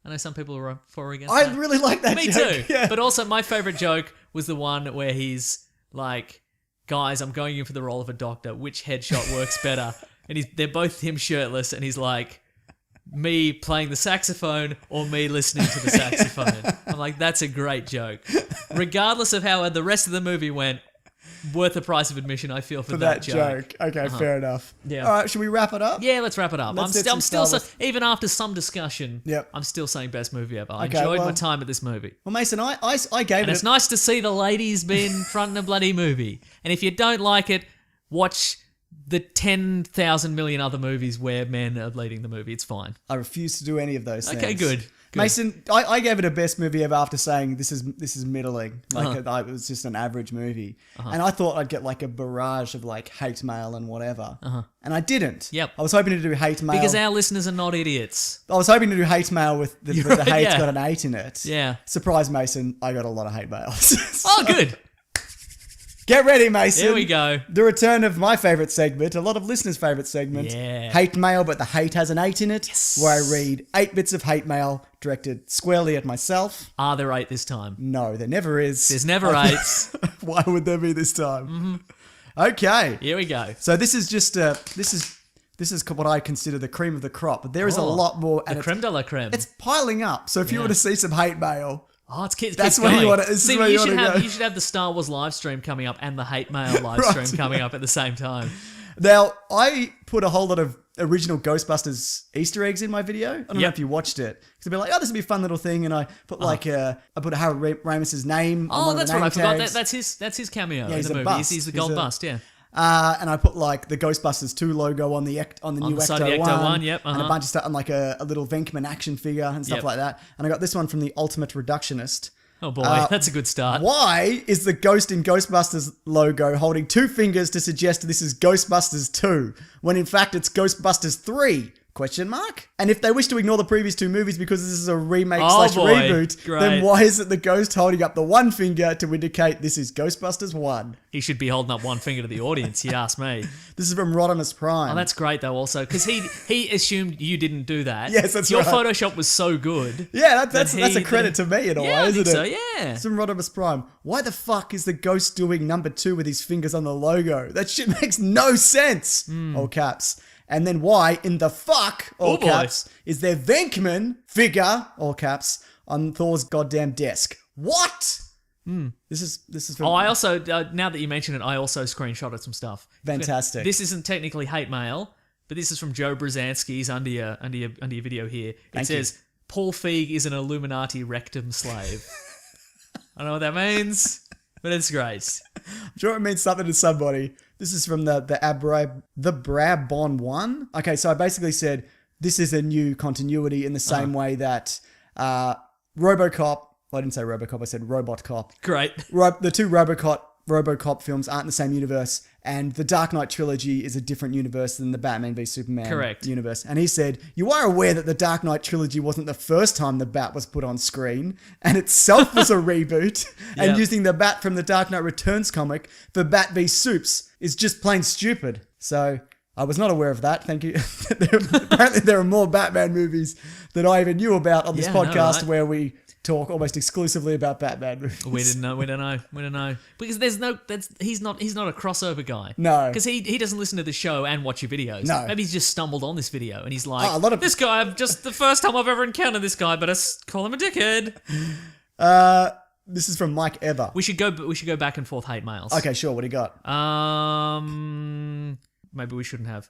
I know some people were for or against I that. really like that Me joke. too. Yeah. But also my favorite joke was the one where he's like, "Guys, I'm going in for the role of a doctor. Which headshot works better?" And they're both him shirtless, and he's like, "Me playing the saxophone or me listening to the saxophone?" I'm like, that's a great joke. Regardless of how the rest of the movie went, worth the price of admission, I feel, for that joke. Okay, fair enough. Yeah. All right, should we wrap it up? Yeah, let's wrap it up. Let's hit I'm some still Star Wars. even after some discussion, Yep. I'm still saying best movie ever. I Okay, enjoyed my well- time at this movie. Well, Mason, I gave And it. it's nice to see the ladies being front in a bloody movie. And if you don't like it, watch the 10,000 million other movies where men are leading the movie. It's fine. I refuse to do any of those things. Okay, good. Mason, I gave it a best movie ever after saying this is middling. Like it was just an average movie, and I thought I'd get like a barrage of like hate mail and whatever, and I didn't. Yep. I was hoping to do hate mail Because our listeners are not idiots. I was hoping to do hate mail with the right, hate's yeah. got an 8 in it. Yeah. Surprise, Mason! I got a lot of hate mails. Oh, good. Get ready, Mason. Here we go. The return of my favourite segment, a lot of listeners' favourite segment. Yeah. Hate mail, but the hate has an 8 in it. Yes. Where I read 8 bits of hate mail directed squarely at myself. Are there 8 this time? No, there never is. There's never 8s. Why would there be this time? Mm-hmm. Okay. Here we go. So this is just this is what I consider the cream of the crop. But there is a lot more. And The creme de la creme. it's piling up. So if you Yeah. want to see some hate mail, Oh, it's That's keeps where you going. wanna- this is See, where you you should wanna have go. you should have the Star Wars live stream coming up and the hate mail live Right. stream coming up at the same time. now I put a whole lot of original Ghostbusters Easter eggs in my video. I don't know Yep. if you watched it. Because I'd be like, oh, this would be a fun little thing, and I put I put Harold Ramis's name. on Oh, one that's of the right. I name forgot tags. that's his cameo in he's the a movie. bust. He's the He's gold a- bust. Yeah. And I put like the Ghostbusters 2 logo on the new the side Ecto of the Ecto 1, one, yep, and a bunch of stuff, and like a little Venkman action figure and stuff Yep. like that. And I got this one from the Ultimate Reductionist. Oh boy, that's a good start. Why is the ghost in Ghostbusters logo holding 2 fingers to suggest this is Ghostbusters 2, when in fact it's Ghostbusters 3, Question mark? And if they wish to ignore the previous 2 movies because this is a remake / boy. reboot, Great. then why is it the ghost holding up the one finger to indicate this is Ghostbusters 1? He should be holding up one finger to the audience, you ask me. This is from Rodimus Prime. Oh, that's great though also, because he assumed you didn't do that. Yes, that's Your right. Photoshop was so good. Yeah, that's a credit to me in a way, I isn't think it? so, yeah. It's from Rodimus Prime. Why the fuck is the ghost doing number 2 with his fingers on the logo? That shit makes no sense. All caps. And then why in the fuck, all caps, is there Venkman figure, all caps, on Thor's goddamn desk? What? This is from... Oh, I also, now that you mention it, I also screenshotted some stuff. Fantastic. This isn't technically hate mail, but this is from Joe Brzezinski's under your video here. It says, Paul Feig is an Illuminati rectum slave. I don't know what that means, but it's great. I'm sure it means something to somebody. This is from the Brabon one. Okay, so I basically said this is a new continuity in the same way that RoboCop. Well, I didn't say RoboCop. I said Robot Cop. Great. The 2 RoboCop films aren't in the same universe, and the Dark Knight trilogy is a different universe than the Batman v Superman universe. And he said, you are aware that the Dark Knight trilogy wasn't the first time the Bat was put on screen, and itself was a reboot, and using the Bat from the Dark Knight Returns comic for Bat v Supes is just plain stupid. So I was not aware of that. Thank you. Apparently there are more Batman movies than I even knew about on this podcast where we talk almost exclusively about Batman movies. We don't know. Because he's not a crossover guy. No. Because he doesn't listen to the show and watch your videos. No. Maybe he's just stumbled on this video and he's like, this guy, the first time I've ever encountered this guy, but I call him a dickhead. This is from Mike Ever. We should go back and forth hate mails. Okay, sure. What do you got? Maybe we shouldn't have.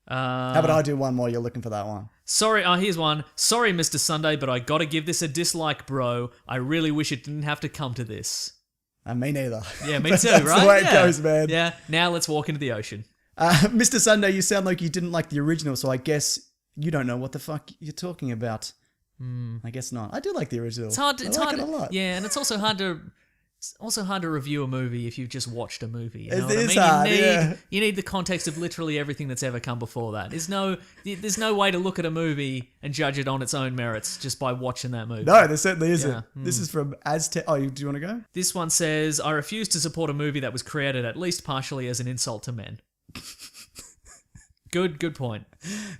How about I do one while you're looking for that one? Sorry, here's one. Sorry, Mr. Sunday, but I gotta give this a dislike, bro. I really wish it didn't have to come to this. Me neither. Yeah, me too, That's right? the way it goes, man. Yeah, now let's walk into the ocean. Mr. Sunday, you sound like you didn't like the original, so I guess you don't know what the fuck you're talking about. I guess not. I do like the original. It's hard. I like it a lot. Yeah, and it's also hard to review a movie if you've just watched a movie. You know It what I is mean? hard, You need the context of literally everything that's ever come before that. There's no way to look at a movie and judge it on its own merits just by watching that movie. No, there certainly isn't. Yeah. This is from Aztec. Oh, do you want to go? This one says, I refuse to support a movie that was created at least partially as an insult to men. Good point.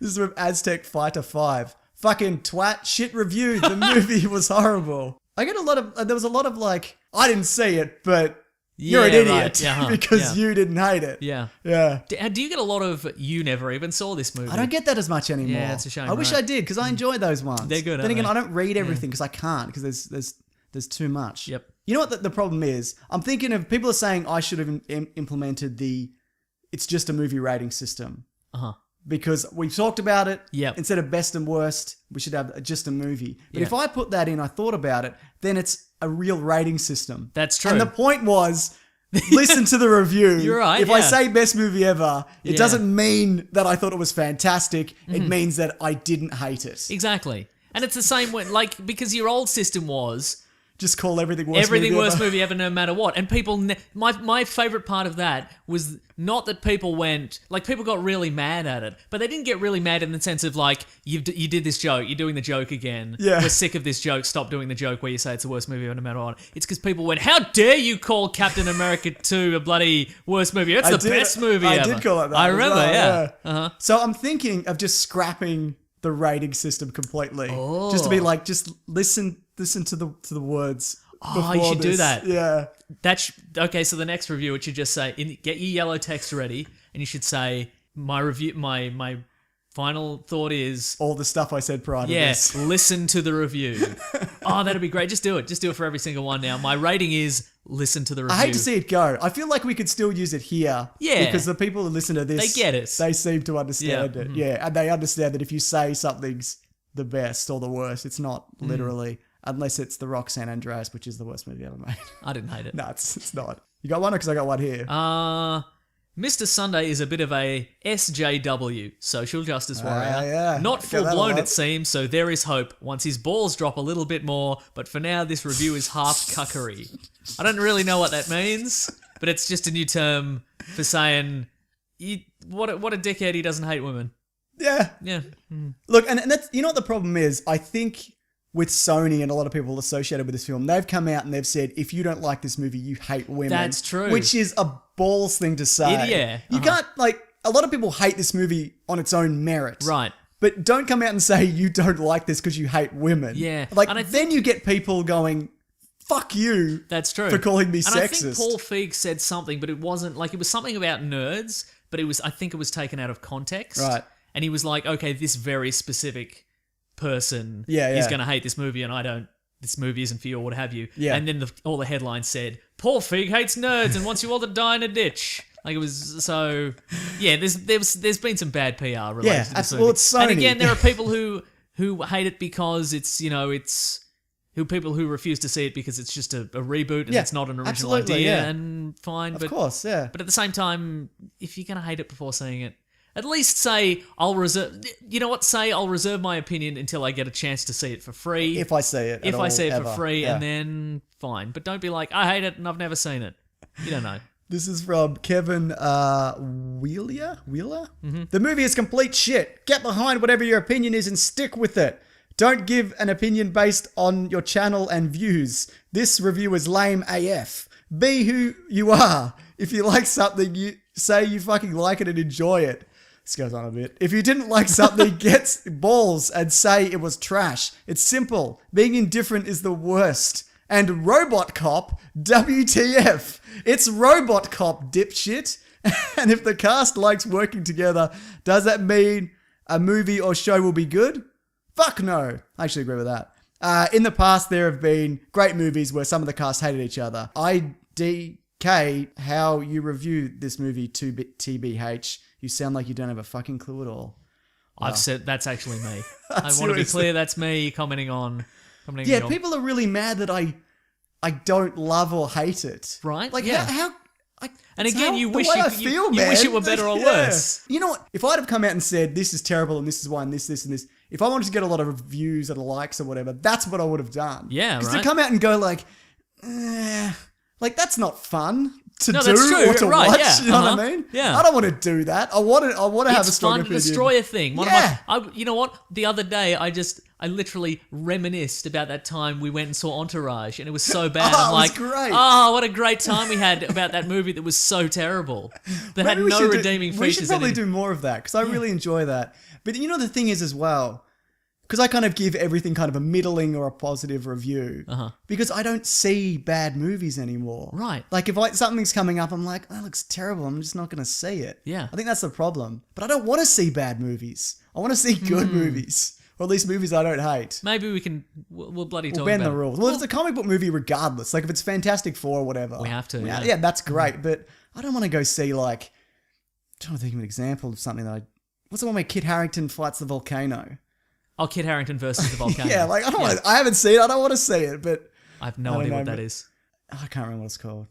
This is from Aztec Fighter 5. Fucking twat, shit review. The movie was horrible. I get there was a lot of like, I didn't see it, but you're an idiot because you didn't hate it. Yeah. Yeah. Do you get a lot of, you never even saw this movie? I don't get that as much anymore. Yeah, it's a shame. I wish I did because I enjoy those ones. They're good, Then aren't again, they? I don't read everything because I can't because there's too much. Yep. You know what the problem is? I'm thinking of people are saying I should have implemented it's just a movie rating system. Uh-huh. Because we've talked about it. Yep. Instead of best and worst, we should have just a movie. But Yeah. if I put that in, I thought about it, then it's a real rating system. That's true. And the point was, listen to the review. You're right, If I yeah. say best movie ever, it Yeah. doesn't mean that I thought it was fantastic. It means that I didn't hate it. Exactly. And it's the same way, like, because your old system was Just call everything worst movie worst ever. movie ever, no matter what. And people, my favorite part of that was not that people people got really mad at it, but they didn't get really mad in the sense of like, you did this joke, you're doing the joke again. Yeah. We're sick of this joke, stop doing the joke where you say it's the worst movie ever, no matter what. It's because people went, how dare you call Captain America 2 a bloody worst movie? It's the best movie ever. I did call it that. I as remember, well, yeah. Uh-huh. So I'm thinking of just scrapping the rating system completely. Just to be like, just listen to the words. Oh, you should do that. Yeah. Okay, so the next review, it should just say, get your yellow text ready, and you should say, my final thought is... All the stuff I said prior to this. Listen to the review. Oh, that'd be great. Just do it. Just do it for every single one now. My rating is listen to the review. I hate to see it go. I feel like we could still use it here. Yeah. Because the people who listen to this... They get it. They seem to understand Yeah. it. Yeah. And they understand that if you say something's the best or the worst, it's not literally... Unless it's The Rock San Andreas, which is the worst movie ever made. I didn't hate it. No, it's not. You got one? Because I got one here. Mr. Sunday is a bit of a SJW, social justice warrior. Yeah. Not I get that a full-blown, lot. it seems, so there is hope once his balls drop a little bit more, but for now this review is half cuckery. I don't really know what that means, but it's just a new term for saying, what a dickhead, he doesn't hate women. Yeah. Yeah. Look, and that's, you know what the problem is? I think with Sony and a lot of people associated with this film, they've come out and they've said, if you don't like this movie, you hate women. That's true. Which is a balls thing to say. Yeah. You can't, like, a lot of people hate this movie on its own merit. Right. But don't come out and say you don't like this because you hate women. Yeah. Like, And I then you get people going, fuck you. That's true. For calling me and sexist. I think Paul Feig said something, but it wasn't, like, it was something about nerds, but I think it was taken out of context. Right. And he was like, okay, this very specific person Yeah. is going to hate this movie, and this movie isn't for you or what have you. Yeah. And then all the headlines said, Paul Feig hates nerds and wants you all to die in a ditch. Like, it was so... Yeah, there's been some bad PR related to this absolutely. movie. Well, it's Sony. And again, there are people who hate it because it's, people who refuse to see it because it's just a reboot and it's not an original idea, and fine. Of course, yeah. But at the same time, if you're going to hate it before seeing it, at least say, I'll reserve... You know what? Say, I'll reserve my opinion until I get a chance to see it for free. If I see it If I see it for free, yeah. and then fine. But don't be like, I hate it and I've never seen it. You don't know. This is from Kevin Wheeler? Mm-hmm. The movie is complete shit. Get behind whatever your opinion is and stick with it. Don't give an opinion based on your channel and views. This review is lame AF. Be who you are. If you like something, you say you fucking like it and enjoy it. This goes on a bit. If you didn't like something, get balls and say it was trash. It's simple. Being indifferent is the worst. And Robot Cop, WTF. It's Robot Cop, dipshit. And if the cast likes working together, does that mean a movie or show will be good? Fuck no. I actually agree with that. In the past, there have been great movies where some of the cast hated each other. IDK, how you review this movie, TBH, you sound like you don't have a fucking clue at all. I've said that's actually me. I want to be clear, that's me commenting on... Yeah, people are really mad that I don't love or hate it. Right? Like, yeah. how and again, you wish you wish it were better or worse. You know what? If I'd have come out and said, this is terrible and this is why and this, and this, if I wanted to get a lot of reviews and likes or whatever, that's what I would have done. Yeah, right. Because to come out and go like, like, that's not fun to do that's true. or to right, watch. Yeah. You know what I mean? Yeah. I don't want to do that. I want to have a strong opinion. It's fun to destroy a thing. Yeah. You know what? The other day, I literally reminisced about that time we went and saw Entourage, and it was so bad. I'm like, great. Oh, what a great time we had about that movie that was so terrible. That had no redeeming features. We should probably do more of that, because I really enjoy that. But you know, the thing is as well, because I kind of give everything kind of a middling or a positive review, because I don't see bad movies anymore. Right. Like, if something's coming up, I'm like, that looks terrible, I'm just not going to see it. Yeah. I think that's the problem. But I don't want to see bad movies. I want to see good movies. Or at least movies I don't hate. Maybe we can... We'll bloody talk bend about the rules. Well, it's a comic book movie regardless. Like, if it's Fantastic Four or whatever. We have to, Yeah, that's great. But I don't want to go see, like... I'm trying to think of an example of something that what's the one where Kit Harington fights the volcano? Oh, Kit Harington versus the volcano. Yeah, like, I haven't seen it. I don't want to see it, but... I have no idea what that is. I can't remember what it's called.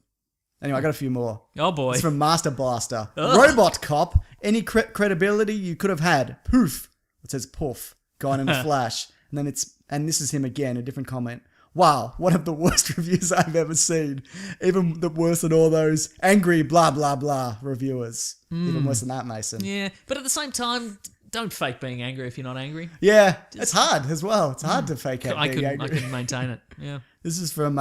Anyway, I got a few more. Oh, boy. It's from Master Blaster. Ugh. Robot Cop. Any credibility you could have had. Poof. It says poof. Gone in a flash. And then and this is him again, a different comment. Wow, one of the worst reviews I've ever seen. Even worse than all those angry blah blah blah reviewers. Even worse than that, Mason. Yeah, but at the same time, don't fake being angry if you're not angry. Yeah, it's hard as well. It's hard to fake out being angry. I can maintain it. Yeah. This is from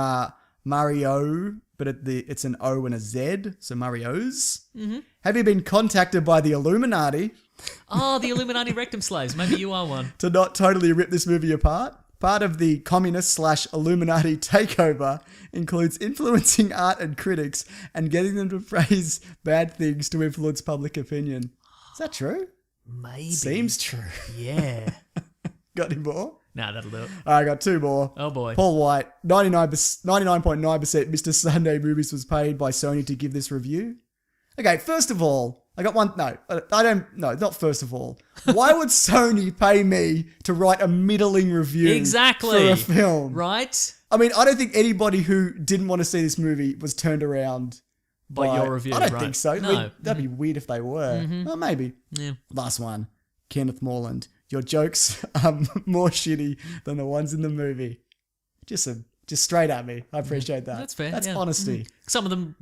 Mario, but it's an O and a Z, so Mario's. Mm-hmm. Have you been contacted by the Illuminati? Oh, the Illuminati rectum slaves. Maybe you are one. To not totally rip this movie apart? Part of the communist/Illuminati takeover includes influencing art and critics and getting them to praise bad things to influence public opinion. Is that true? Maybe. Seems true. Yeah. Got any more? Nah, that'll do it. I got two more. Oh, boy. Paul White, 99.9% Mr. Sunday Movies was paid by Sony to give this review. Okay, first of all, I got one. No, I don't. No, not first of all. Why would Sony pay me to write a middling review exactly for a film? Right? I mean, I don't think anybody who didn't want to see this movie was turned around by your review. I don't right. think so. No. I mean, that'd be weird if they were. Well, maybe. Yeah. Last one. Kenneth Morland. Your jokes are more shitty than the ones in the movie. Just straight at me. I appreciate that. That's fair. That's yeah. honesty. Some of the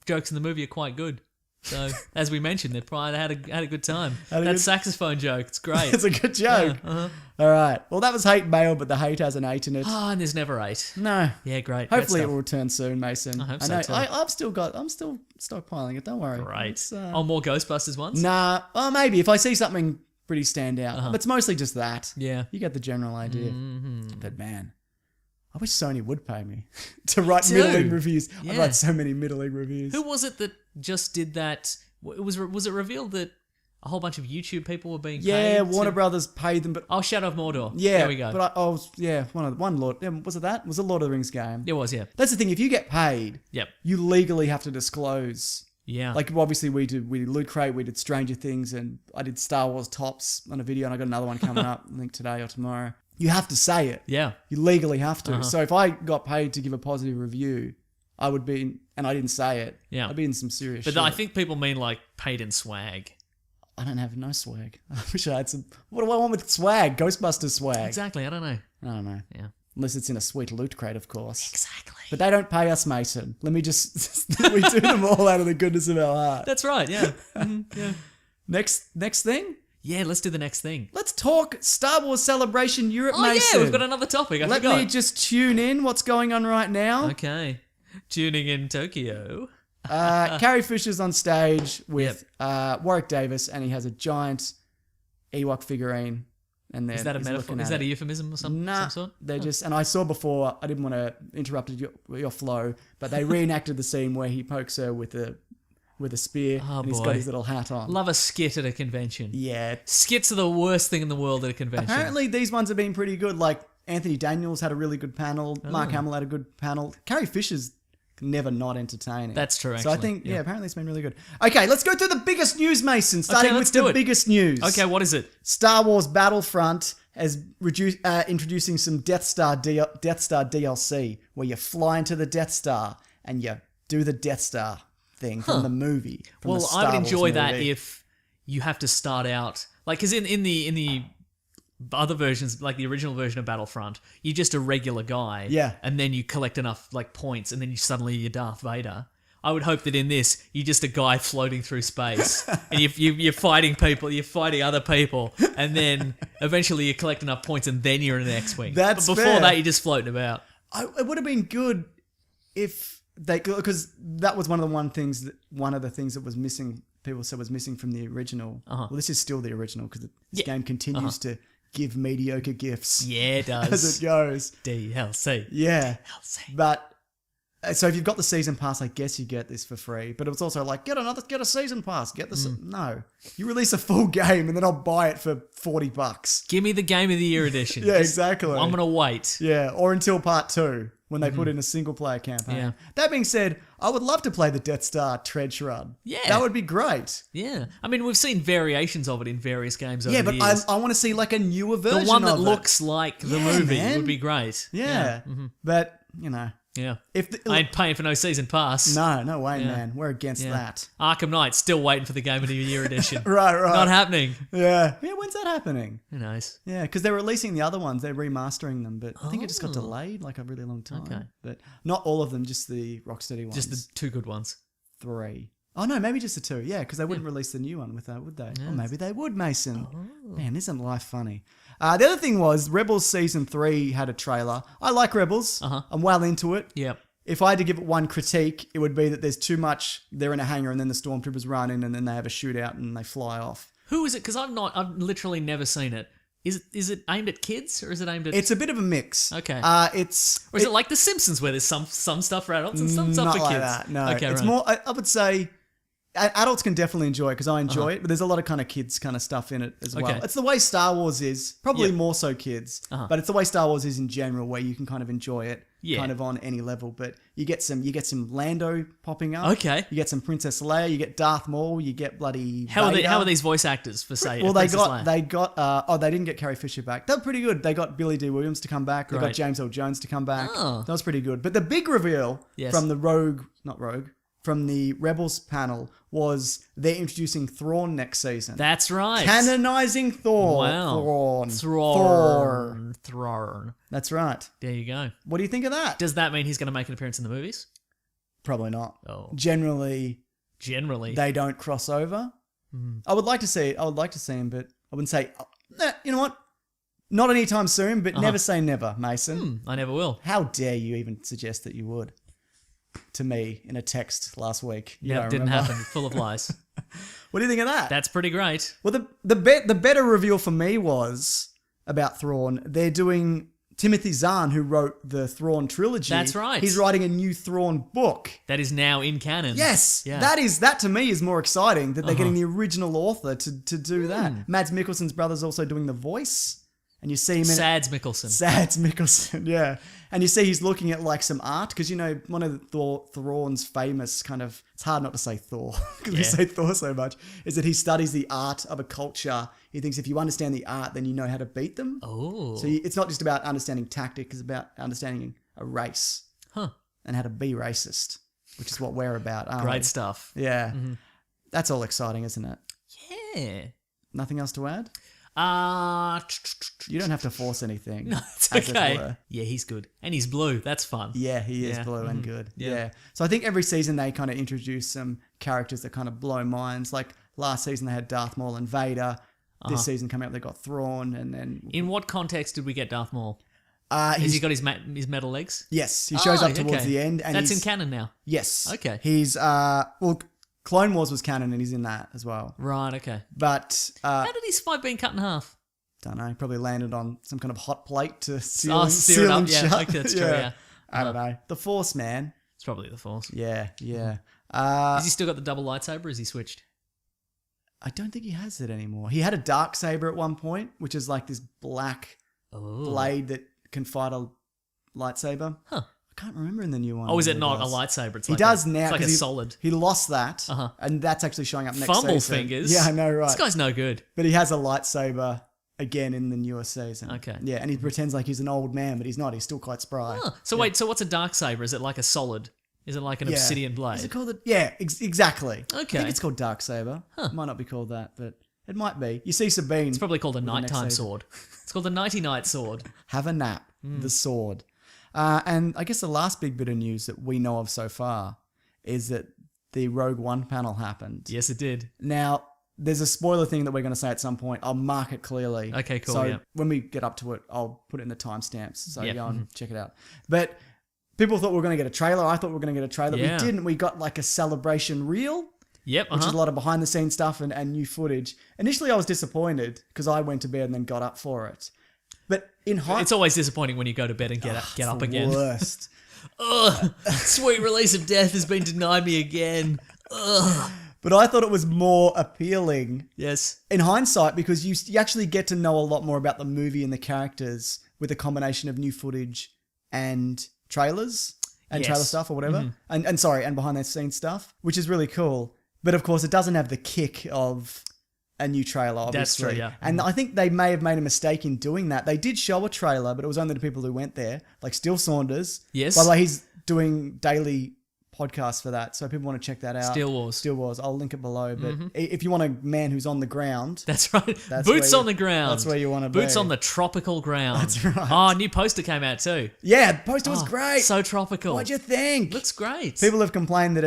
jokes in the movie are quite good. So, as we mentioned, they probably had a good time. That saxophone joke, it's great. It's a good joke. Yeah, All right. Well, that was hate mail, but the hate has an 8 in it. Oh, and there's never 8. No. Yeah, great. Hopefully it will return soon, Mason. I hope so too. I'm still stockpiling it. Don't worry. Great. More Ghostbusters ones? Nah. Well, maybe if I see something pretty stand out. But it's mostly just that. Yeah. You get the general idea. But man, I wish Sony would pay me to write middling reviews. Yeah. I write so many middling reviews. Who was it that just did that? Was it revealed that a whole bunch of YouTube people were being paid? Yeah, Warner Brothers paid them, but Shadow of Mordor. yeah, There we go. But one Lord. Was it that? Was it Lord of the Rings game? It was, yeah. That's the thing. If you get paid, Yep. you legally have to disclose. Yeah. Like obviously we did Loot Crate, we did Stranger Things, and I did Star Wars tops on a video, and I got another one coming up, I think today or tomorrow. You have to say it. Yeah. You legally have to. So if I got paid to give a positive review, I would be, and I didn't say it. Yeah. I'd be in some serious But shit. I think people mean like paid in swag. I don't have no swag. I wish I had some. What do I want with swag? Ghostbusters swag. Exactly. I don't know. I don't know. Yeah. Unless it's in a sweet Loot Crate, of course. Exactly. But they don't pay us, Mason. Let me just. We do them all out of the goodness of our heart. That's right. Yeah. Yeah. Next thing? Yeah. Let's do the next thing. Let's talk Star Wars Celebration Europe, Oh Mason. yeah, we've got another topic. I Let forgot. me just tune in. What's going on right now? Okay. Tuning in Tokyo. Carrie Fisher's on stage with Warwick Davis, and he has a giant Ewok figurine. And then Is that a he's metaphor? looking Is at that a it. euphemism or some sort? They're just, and I saw before, I didn't want to interrupt your flow, but they reenacted the scene where he pokes her with a spear, Oh, and he's boy. got his little hat on. Love a skit at a convention. Yeah. Skits are the worst thing in the world at a convention. Apparently these ones have been pretty good. Like Anthony Daniels had a really good panel. Mark Hamill had a good panel. Carrie Fisher's never not entertaining. That's true, So I actually. think, apparently it's been really good. Okay, let's go through the biggest news, Mason. Starting let's with do the it. biggest news. Okay, what is it? Star Wars Battlefront has introducing some Death Star DLC, where you fly into the Death Star and you do the Death Star thing from the movie. From the Well, Star I would Wars enjoy that movie. if you have to start out like because in the other versions, like the original version of Battlefront, you're just a regular guy. Yeah. And then you collect enough like points, and then you're Darth Vader. I would hope that in this, you're just a guy floating through space, and you're fighting people, you're fighting other people, and then eventually you collect enough points, and then you're in an X-wing. That's but before fair. that, you're just floating about. It would have been good if they, because that was one of the things that was missing. People said was missing from the original. Well, this is still the original because this game continues to give mediocre gifts. Yeah, it does. As it goes. DLC. Yeah. DLC. But so if you've got the season pass, I guess you get this for free. But it's also like get a season pass. Get this. No, you release a full game and then I'll buy it for $40. Give me the Game of the Year edition. Yeah, exactly. I'm gonna wait. Yeah, or until part 2 when they put in a single player campaign. Yeah. That being said, I would love to play the Death Star trench run. Yeah. That would be great. Yeah, I mean we've seen variations of it in various games over Yeah, the but years. I want to see like a newer version The one that of it. looks like the Yeah, movie man. would be great. Yeah. But, Yeah. if I ain't paying for no season pass. no way, man. We're against Yeah. that. Arkham Knight, still waiting for the Game of the Year edition. Right. Not happening. Yeah. Yeah, when's that happening? Who knows? Yeah, because they're releasing the other ones. They're remastering them, but I think it just got delayed like a really long time. Okay. But not all of them, just the Rocksteady ones. Just the 2 good ones. 3. Oh, no, maybe just the 2. Yeah, because they wouldn't release the new one with that, would they? Or maybe they would, Mason. Man, isn't life funny? The other thing was Rebels Season 3 had a trailer. I like Rebels. I'm well into it. Yep. If I had to give it one critique, it would be that there's too much. They're in a hangar and then the stormtroopers run in and then they have a shootout and they fly off. Who is it? Because I've literally never seen it. Is it aimed at kids or is it aimed at... It's a bit of a mix. Okay. Or is it like The Simpsons where there's some stuff for adults and some stuff not for like kids? that. No, Okay, it's right. more. I would say adults can definitely enjoy it because I enjoy it, but there's a lot of kind of kids kind of stuff in it as well. Okay. It's the way Star Wars is, probably Yep. more so kids, but it's the way Star Wars is in general, where you can kind of enjoy it, Yeah. kind of on any level. But you get some Lando popping up. Okay. You get some Princess Leia. You get Darth Maul. You get bloody. How Vader. are these voice actors for say? Well, Princess Leia? they didn't get Carrie Fisher back. They were pretty good. They got Billy D. Williams to come back. They got Right. James L. Jones to come back. Oh. That was pretty good. But the big reveal Yes. from from the Rebels panel was they're introducing Thrawn next season. That's right. Canonizing Thrawn. Wow. Thrawn. Thrawn. That's right. There you go. What do you think of that? Does that mean he's going to make an appearance in the movies? Probably not. Oh. Generally, generally. they don't cross over. I would like to see him, but I wouldn't say, you know what? Not anytime soon, but never say never, Mason. I never will. How dare you even suggest that you would? To me in a text last week. Yeah, didn't happen. Full of lies. What do you think of that? That's pretty great. Well, the better reveal for me was about Thrawn. They're doing Timothy Zahn, who wrote the Thrawn trilogy. That's right. He's writing a new Thrawn book. That is now in canon. Yes, Yeah. that to me is more exciting that they're getting the original author to do that. Mads Mikkelsen's brother's also doing the voice, and you see him in Sads Mikkelsen. Sads Mikkelsen, yeah. And you see he's looking at like some art because one of Thrawn's famous kind of, it's hard not to say Thor because we say Thor so much, is that he studies the art of a culture. He thinks if you understand the art, then you know how to beat them. Oh. So it's not just about understanding tactic, it's about understanding a race. Huh. And how to be racist, which is what we're about, aren't we? Great stuff. Yeah. That's all exciting, isn't it? Yeah. Nothing else to add? You don't have to force anything. No, it's as it okay. were. Yeah, he's good. And he's blue. That's fun. Yeah, he is Yeah. blue and good. Yeah. Yeah. So I think every season they kind of introduce some characters that kind of blow minds. Like last season they had Darth Maul and Vader. This season coming up they got Thrawn and then... In what context did we get Darth Maul? Has Has he got his metal legs? Yes, he shows up towards okay. the end. And That's he's, in canon now. Yes. Okay. He's... well, Clone Wars was canon and he's in that as well. Right, okay. But... How did his spine being cut in half? don't know, probably landed on some kind of hot plate to Sear it seal up. him Yeah, shut. okay, that's true, yeah. I don't know. The Force, man. It's probably the Force. Yeah. Has he still got the double lightsaber or has he switched? I don't think he has it anymore. He had a dark saber at one point, which is like this black blade that can fight a lightsaber. Huh. I can't remember in the new one. Oh, is it whether not he a does. lightsaber? It's He like does a, now. It's like a 'cause solid. He lost that, and that's actually showing up next Fumble season. fingers. Yeah, I know, right? This guy's no good. But he has a lightsaber again in the newer season. Okay. Yeah, and he pretends like he's an old man, but he's not. He's still quite spry. Huh. So wait, so what's a dark saber? Is it like a solid? Is it like an obsidian blade? Is it called exactly. I Okay. think it's called Dark Saber. It might not be called that, but it might be. You see Sabine. It's probably called a with the next nighttime season. sword. It's called the Nighty Night sword. Have a nap. The sword. And I guess the last big bit of news that we know of so far is that the Rogue One panel happened. Yes, it did. Now, there's a spoiler thing that we're going to say at some point. I'll mark it clearly. Okay, cool, So yeah. when we get up to it, I'll put it in the timestamps. So Yeah, go and check it out. But people thought we were going to get a trailer. I thought we were going to get a trailer. Yeah. We didn't. We got like a celebration reel. Yep. Which is a lot of behind the scenes stuff and new footage. Initially, I was disappointed because I went to bed and then got up for it. But in hindsight, It's always disappointing when you go to bed and get up again. Worst. Ugh, sweet release of death has been denied me again. Ugh. But I thought it was more appealing Yes. in hindsight because you actually get to know a lot more about the movie and the characters with a combination of new footage and trailers and Yes. trailer stuff or whatever. And behind the scenes stuff, which is really cool. But of course, it doesn't have the kick of a new trailer, obviously. That's true, yeah. And I think they may have made a mistake in doing that. They did show a trailer, but it was only the people who went there, like Still Saunders. Yes. By the way, he's doing daily podcasts for that, so people want to check that out. Still Wars. I'll link it below. But if you want a man who's on the ground, That's right. That's Boots where on the ground. that's where you wanna Boots be. on the tropical ground. That's right. Oh, a new poster came out too. yeah, the poster was Oh, great. So tropical. What'd you think? Looks great. People have complained that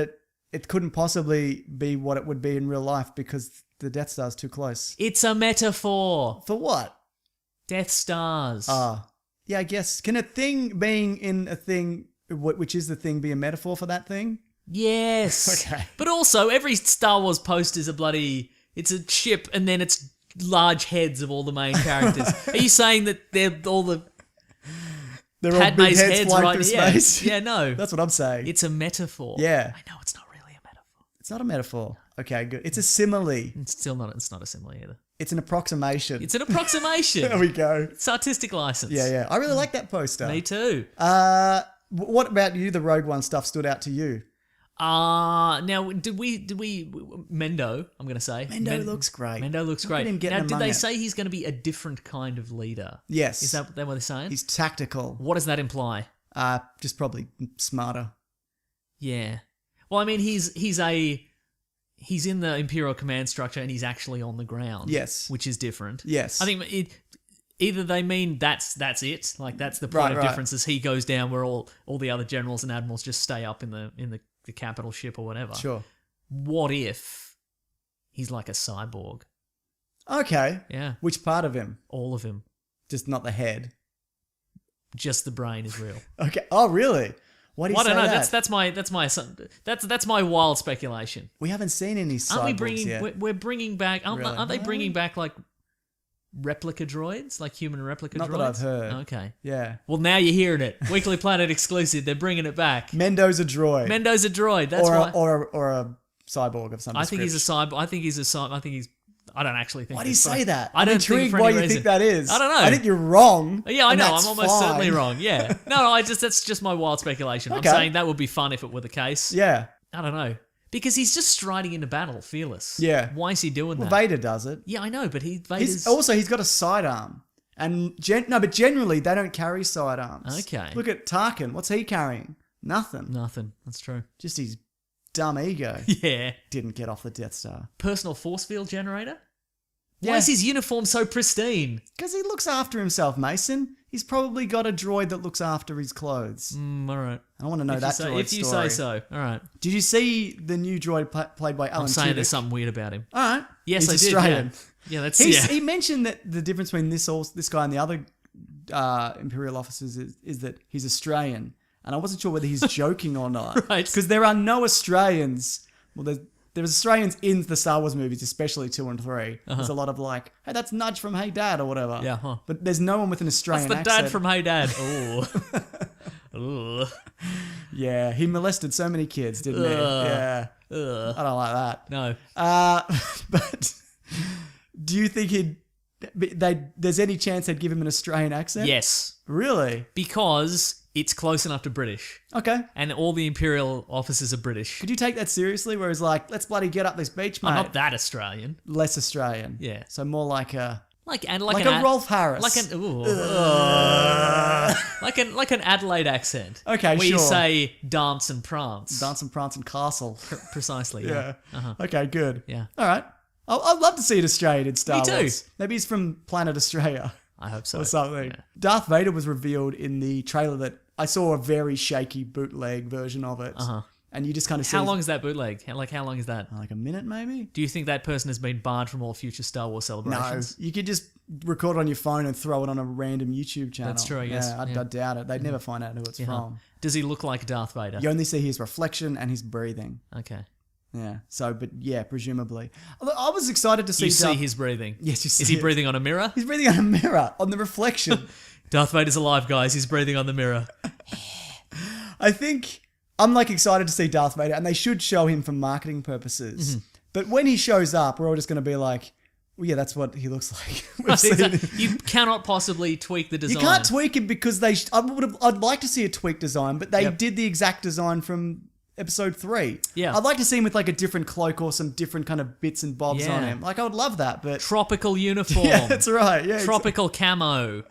it couldn't possibly be what it would be in real life because the Death Star's too close. It's a metaphor. For what? Death Stars. Yeah, I guess. Can a thing being in a thing, which is the thing, be a metaphor for that thing? Yes. Okay. But also, every Star Wars poster is it's a ship and then it's large heads of all the main characters. Are you saying that they're all the They're all big Padme's heads heads flying right through yeah. space. Yeah, no. That's what I'm saying. It's a metaphor. Yeah. I know it's not really a metaphor. It's not a metaphor. Okay, good. It's a simile. It's not a simile either. It's an approximation. It's an approximation. There we go. It's artistic license. Yeah. I really like that poster. Me too. What about you? The Rogue One stuff stood out to you? Now did we Mendo, I'm going to say. Mendo looks great. Mendo looks Look at great. him getting Now, did among they it. say he's going to be a different kind of leader? Yes. Is that what they're saying? He's tactical. What does that imply? Just probably smarter. Yeah. Well, I mean, he's in the Imperial command structure and he's actually on the ground. Yes. Which is different. Yes. I think either they mean that's it, like that's the point of Right. difference is he goes down where all the other generals and admirals just stay up in the capital ship or whatever. Sure. what if he's like a cyborg? Okay. Yeah. Which part of him? All of him. Just not the head. Just the brain is real. Okay. Oh, really? Why do you Well, I say don't know. that? That's my wild speculation. We haven't seen any cyborgs Aren't we bringing? yet. We're bringing back. Aren't, Really? aren't they bringing back like replica droids, like human replica Not droids? that I've heard. Okay. Yeah. Well, now you're hearing it. Weekly Planet exclusive. They're bringing it back. Mendo's a droid. Mendo's a droid. That's why. Or a cyborg of some I think he's a description. cyborg. I think he's a cyborg. I think he's. I don't actually think. Why do you this, but say that? I I'm don't intrigued think for why any you reason. think that is. I don't know. I think you're wrong. Yeah, I and know. that's I'm almost certainly fine. wrong. Yeah. No, that's just my wild speculation. Okay. I'm saying that would be fun if it were the case. Yeah. I don't know. Because he's just striding into battle, fearless. Yeah. Why is he doing Well, that? Vader does it. Yeah, I know, but Vader's... He's got a sidearm. And but generally they don't carry sidearms. Okay. Look at Tarkin. What's he carrying? Nothing. Nothing. That's true. Just his dumb ego. Yeah. Didn't get off the Death Star. Personal force field generator? Yeah. Why is his uniform so pristine? Because he looks after himself, Mason. He's probably got a droid that looks after his clothes. All right. I want to know that droid If you story. say so. All right. Did you see the new droid played by Alan I'm saying Tudyk? there's something weird about him. All right. Yes, He's I did. Australian. Yeah, that's... He mentioned that the difference between this guy and the other Imperial officers is that he's Australian. And I wasn't sure whether he's joking or not. Right. Because there are no Australians. Well, there's Australians in the Star Wars movies, especially 2 and 3. There's a lot of like, hey, that's Nudge from Hey Dad or whatever. Yeah, huh. But there's no one with an Australian That's the accent. dad from Hey Dad. Oh. Ooh. Yeah, he molested so many kids, didn't he? Yeah. I don't like that. No. But do you think there's any chance they'd give him an Australian accent? Yes. Really? Because it's close enough to British. Okay. And all the Imperial officers are British. Could you take that seriously? Where he's like, let's bloody get up this beach, mate. I'm not that Australian. Less Australian. Yeah. So more like a Like a Rolf Harris. like an Adelaide accent. Okay, where you sure. say dance and prance. Dance and Prance and Castle. Precisely. Yeah. Yeah. Okay, good. Yeah. All right. I'd love to see an Australian in Star Me too. Wars. Maybe he's from Planet Australia I hope so. or something. Yeah. Darth Vader was revealed in the trailer that I saw a very shaky bootleg version of it. And you just kind of see How long is that bootleg? How long is that? like a minute maybe? Do you think that person has been barred from all future Star Wars No, celebrations? you could just record it on your phone and throw it on a random YouTube channel. That's true, I guess. Yeah, I doubt it. They'd never find out who it's from. Does he look like Darth Vader? You only see his reflection and his breathing. Okay. Yeah. So, but yeah, presumably. I was excited to see. You see his breathing. Yes, you see. Is he it. breathing on a mirror? He's breathing on a mirror on the reflection. Darth Vader's alive, guys. He's breathing on the mirror. I think I'm like excited to see Darth Vader, and they should show him for marketing purposes. But when he shows up, we're all just going to be like, well, yeah, that's what he looks like. We've seen him. You cannot possibly tweak the You design. can't tweak him because I'd like to see a tweaked design, but they Yep. did the exact design from episode 3. Yeah. I'd like to see him with like a different cloak or some different kind of bits and bobs on Yeah. him. Like I would love that, but Tropical uniform. yeah, that's right. Yeah, Tropical camo.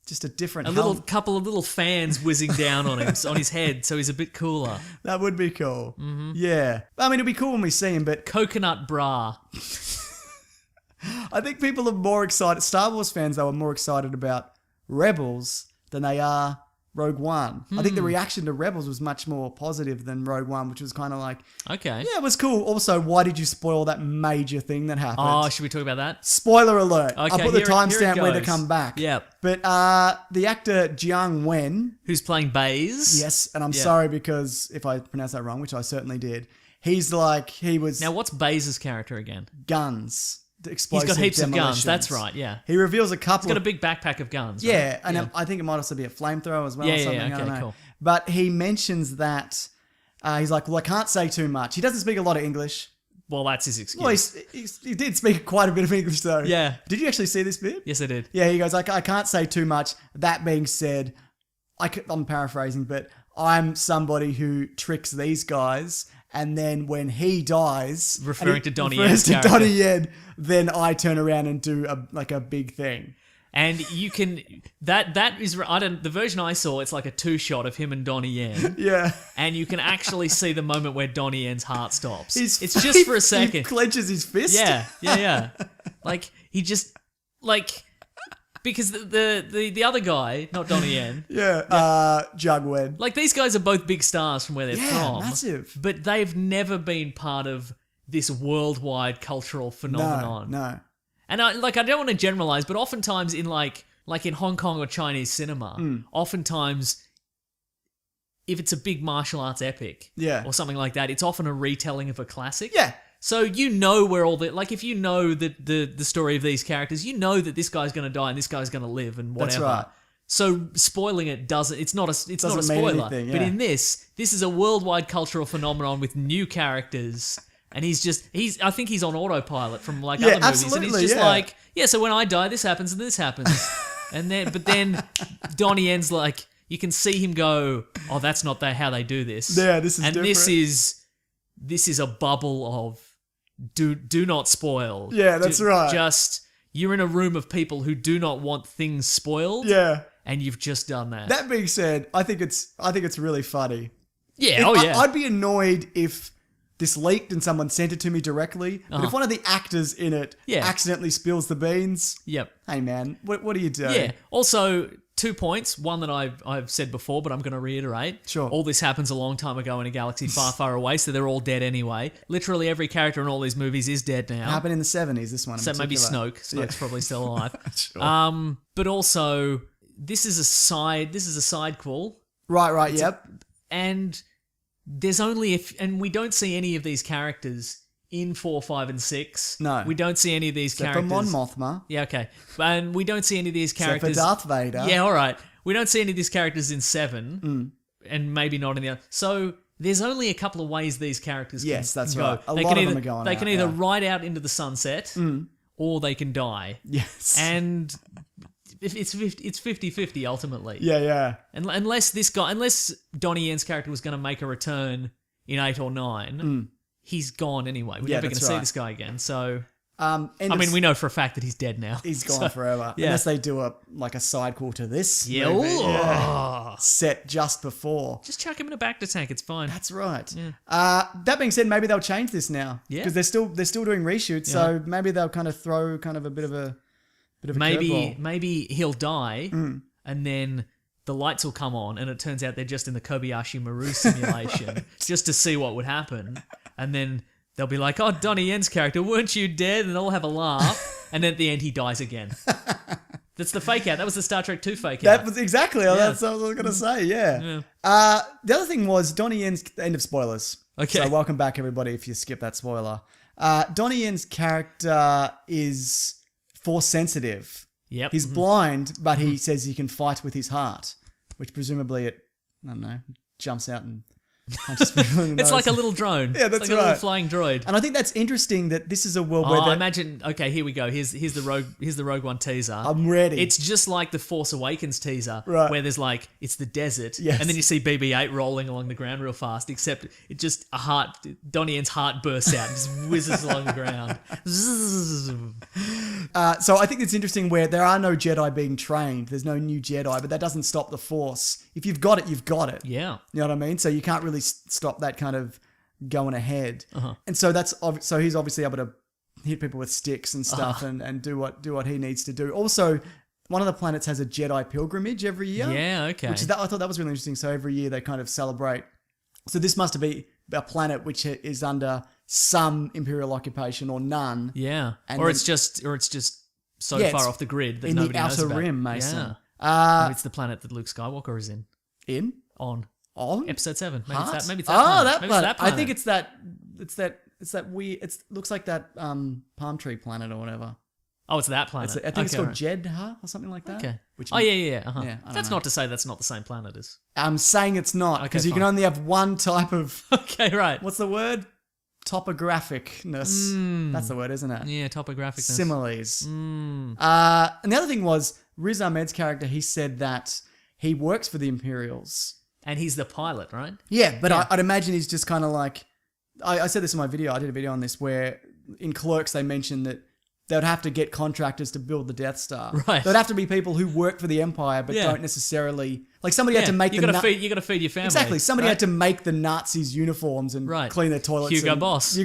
just a different A couple of little fans whizzing down on him, on his head, so he's a bit cooler. That would be cool. Mm-hmm. Yeah. I mean, it'd be cool when we see him, but Coconut bra. I think people are more excited. Star Wars fans, though, are more excited about Rebels than they are Rogue One. I think the reaction to Rebels was much more positive than Rogue One, which was kind of like, Okay. yeah, it was cool. Also, why did you spoil that major thing that happened? Oh, should we talk about that? Spoiler alert. Okay, I'll put the here it timestamp where to goes. come back. Yep. But the actor Jiang Wen, Who's playing Baze? yes, and I'm Yeah. sorry because if I pronounce that wrong, which I certainly did, he was Now, what's Baze's character again? guns. The He's explosive got heaps of guns. demolitions. That's right, yeah. He reveals a couple He's got a of big backpack of guns. yeah, right? and I think it might also be a flamethrower as well. Yeah, or yeah, something. yeah, I don't okay, know. cool. But he mentions that he's like, well, I can't say too much. He doesn't speak a lot of English. Well, that's his excuse. Well, he did speak quite a bit of English though. Yeah. Did you actually see this bit? Yes, I did. Yeah, he goes, I can't say too much. That being said, I'm paraphrasing, but I'm somebody who tricks these guys, and then when he dies, Referring and to Donnie refers Yen's to character. Donnie Yen, then I turn around and do a big thing. And you can that is the version I saw. It's like a 2-shot of him and Donnie Yen, Yeah. and you can actually see the moment where Donnie Yen's heart stops. He's- It's just for a He second. clenches his fist. Yeah. Like he just like because the other guy, not Donnie Yen. Jugwed. Like, these guys are both big stars from where they're from. Massive. But they've never been part of this worldwide cultural phenomenon. No. And I don't want to generalize, but oftentimes in like in Hong Kong or Chinese cinema, oftentimes if it's a big martial arts epic or something like that, it's often a retelling of a classic. Yeah. So you know where all the, like, if you know the story of these characters, you know that this guy's going to die and this guy's going to live and whatever. That's right. So spoiling it it's not a spoiler. Anything, But in this is a worldwide cultural phenomenon with new characters. And I think he's on autopilot from like other movies. And he's just like, so when I die, this happens and this happens. But then Donnie Yen's like, you can see him go, oh, that's not how they do this. Yeah, this is different. This is a bubble of do not spoil. Yeah, that's right. Just, you're in a room of people who do not want things spoiled. Yeah. And you've just done that. That being said, I think it's really funny. Yeah, I'd be annoyed if this leaked and someone sent it to me directly. But if one of the actors in it accidentally spills the beans, hey man, what do you do? Yeah. Also, 2 points. One that I've said before, but I'm going to reiterate. Sure. All this happens a long time ago in a galaxy far, far away, so they're all dead anyway. Literally every character in all these movies is dead now. It happened in the 70s, this one in particular. Maybe Snoke. Snoke's probably still alive. Sure. But also, this is a sidequel. Right, yep. And there's only and we don't see any of these characters in 4, 5, and 6. No. We don't see any of these characters. For Mon Mothma. Yeah, okay. And we don't see any of these characters. Except for Darth Vader. Yeah, all right. We don't see any of these characters in 7. And maybe not in the other. So there's only a couple of ways these characters can that's go. right. A lot of them are going out. They can either ride out into the sunset or they can die. Yes. And it's 50-50 ultimately. Yeah. And unless Donnie Yen's character was going to make a return in 8 or 9, he's gone anyway. We're never going to see this guy again. So, we know for a fact that he's dead now. He's gone forever. Yeah. Unless they do a sidequel to this movie. Set just before. Just chuck him in a Bacta tank. It's fine. That's right. Yeah. That being said, maybe they'll change this now. Yeah. Because they're still doing reshoots. So maybe they'll kind of throw kind of a bit of a curveball. Maybe he'll die and then the lights will come on and it turns out they're just in the Kobayashi Maru simulation just to see what would happen. And then they'll be like, oh, Donnie Yen's character, weren't you dead? And they'll have a laugh. And then at the end, he dies again. That's the fake out. That was the Star Trek 2 fake out. That was exactly that's what I was going to say, yeah. The other thing was Donnie Yen's end of spoilers. Okay. So welcome back, everybody, if you skip that spoiler. Donnie Yen's character is force sensitive. Yep. He's blind, but he says he can fight with his heart, which presumably jumps out and punches people in the It's nose. like a little drone. Yeah, that's it's like a little flying droid. And I think that's interesting that this is a world where... imagine... Okay, here we go. Here's the Rogue One teaser. I'm ready. It's just like the Force Awakens teaser, where there's like, it's the desert, yes. and then you see BB-8 rolling along the ground real fast, except it just, Donnie Yen's heart bursts out and just whizzes along the ground. So I think it's interesting where there are no Jedi being trained. There's no new Jedi, but that doesn't stop the Force. If you've got it, you've got it. Yeah. You know what I mean? So you can't really stop that kind of going ahead. And so so he's obviously able to hit people with sticks and stuff and do what he needs to do. Also, one of the planets has a Jedi pilgrimage every year. Yeah, okay. I thought that was really interesting. So every year they kind of celebrate. So this must be a planet which is under some Imperial occupation or none. Yeah. And it's just so far off the grid that nobody knows about. In the outer rim, Mason. Yeah. Maybe it's the planet that Luke Skywalker is in. On Episode 7. Maybe it's that planet. That Maybe planet. It's that planet. I think it's that weird. It looks like that palm tree planet or whatever. Oh, it's that planet. I think it's called Jedha or something like that. Okay. Yeah. That's not to say that's not the same planet as. I'm saying it's not because you can only have one type of. Okay, right. What's the word? Topographicness. That's the word, isn't it? Yeah, topographicness. Similes. And the other thing was Riz Ahmed's character. He said that he works for the Imperials. And he's the pilot, right? Yeah, but I'd imagine he's just kind of like... I said this in my video. I did a video on this where in Clerks they mentioned that they would have to get contractors to build the Death Star. Right. There'd have to be people who work for the Empire but don't necessarily... Like somebody had to make you got to feed your family. Exactly. Somebody had to make the Nazis' uniforms and clean their toilets. Hugo Boss,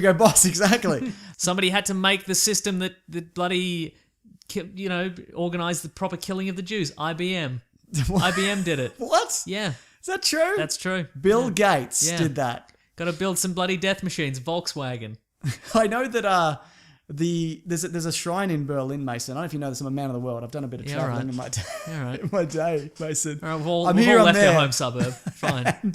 exactly. Somebody had to make the system that bloody organize the proper killing of the Jews. IBM. IBM did it. What? Yeah. Is that true? That's true. Bill Gates did that. Got to build some bloody death machines. Volkswagen. I know that there's a shrine in Berlin, Mason. I don't know if you know this. I'm a man of the world. I've done a bit of traveling in my day. In my day, Mason. All right, we've all left our home suburb. Fine.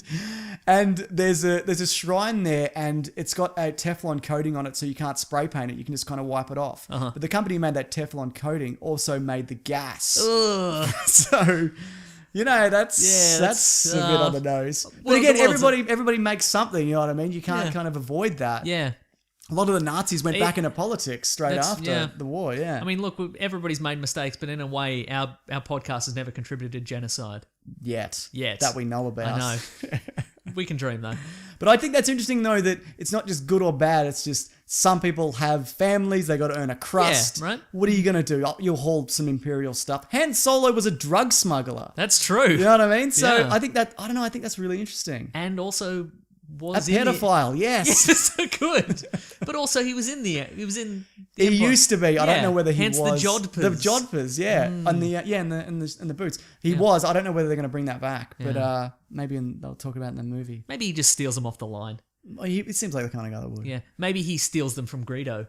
and there's a shrine there, and it's got a Teflon coating on it, so you can't spray paint it. You can just kind of wipe it off. But the company who made that Teflon coating also made the gas. Ugh. So. That's a bit on the nose. But again, everybody makes something, you know what I mean? You can't kind of avoid that. Yeah. A lot of the Nazis went back into politics straight after the war, I mean, look, everybody's made mistakes, but in a way, our podcast has never contributed to genocide. Yet. That we know about. I know. We can dream, though. But I think that's interesting, though, that it's not just good or bad. It's just some people have families. They got to earn a crust. Yeah, right. What are you going to do? You'll haul some Imperial stuff. Han Solo was a drug smuggler. That's true. You know what I mean? So I think that's really interesting. And also was a pedophile, yes. Yes, so good. But also he was in the He used to be. I don't know whether he hence was. the Jodhpurs. The Jodhpurs, yeah. On the in the boots. He was. I don't know whether they're going to bring that back, but maybe they'll talk about it in the movie. Maybe he just steals them off the line. It seems like the kind of guy that would. Yeah, maybe he steals them from Greedo.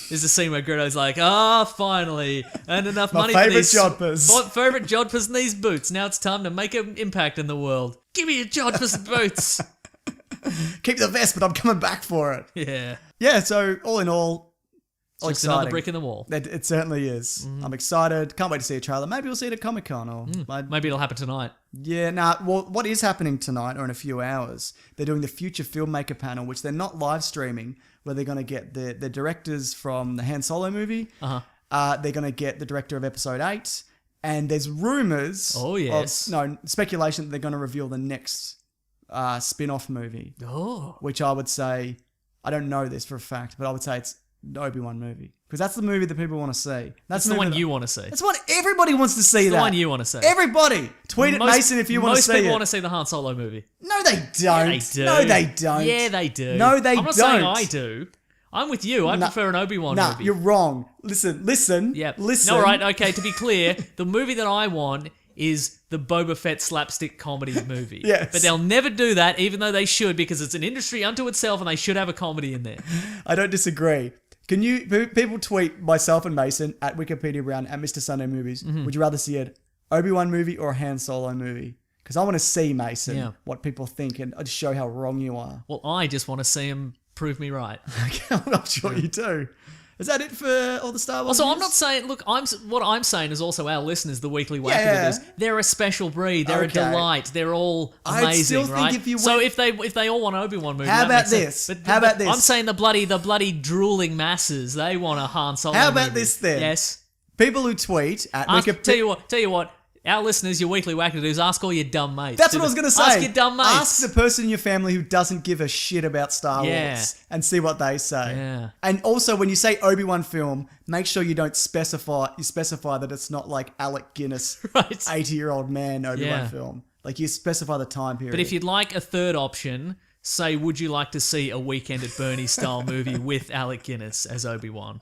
There's a scene where Greedo's like, finally, earned enough money for these favorite Jodhpurs in these boots. Now it's time to make an impact in the world. Give me your Jodhpurs boots. Keep the vest, but I'm coming back for it. Yeah. Yeah, so all in all, it's just another brick in the wall. It certainly is. I'm excited. Can't wait to see a trailer. Maybe we'll see it at Comic-Con. Or maybe it'll happen tonight. Yeah, well, what is happening tonight or in a few hours, they're doing the Future Filmmaker panel, which they're not live streaming, where they're going to get the directors from the Han Solo movie. They're going to get the director of Episode 8. And there's rumours. Speculation that they're going to reveal the next spin-off movie. Which I would say, I don't know this for a fact, but I would say it's the Obi-Wan movie. Because that's the movie that people want to see. That's the one you want to see. That's what everybody wants to see. That's the one you want to see. Everybody! Tweet at Mason if you want to see it. Most people want to see the Han Solo movie. No, they don't. Yeah, they do. No, they don't. Yeah, they do. No, they don't. I'm not saying I do. I'm with you. I prefer an Obi-Wan movie. Nah, you're wrong. Listen. Yep. Listen. No, right, okay, to be clear, the movie that I want is the Boba Fett slapstick comedy movie. Yes. But they'll never do that, even though they should, because it's an industry unto itself and they should have a comedy in there. I don't disagree. Can people tweet myself and Mason at Wikipedia Brown at Mr. Sunday Movies? Would you rather see an Obi-Wan movie or a Han Solo movie? Because I want to see, Mason, what people think and just show how wrong you are. Well, I just want to see him prove me right. Okay, I'm sure you do. Is that it for all the Star Wars? Also, news? I'm not saying. Look, what I'm saying is also our listeners, the weekly wackadoodles. They're a special breed. They're a delight. They're all amazing, I'd still right? Think if they all want an Obi-Wan movie, how about this? How about this? I'm saying the bloody drooling masses. They want a Han Solo. How about movie. this then? Yes. People who tweet at Wikipedia. Tell you what. Our listeners, your weekly wackadoos, ask all your dumb mates. That's what I was going to say. Ask your dumb mates. Ask the person in your family who doesn't give a shit about Star Wars and see what they say. Yeah. And also, when you say Obi-Wan film, make sure you don't specify that it's not like Alec Guinness, 80-year-old man Obi-Wan film. Like, you specify the time period. But if you'd like a third option, say, would you like to see a Weekend at Bernie's style movie with Alec Guinness as Obi-Wan?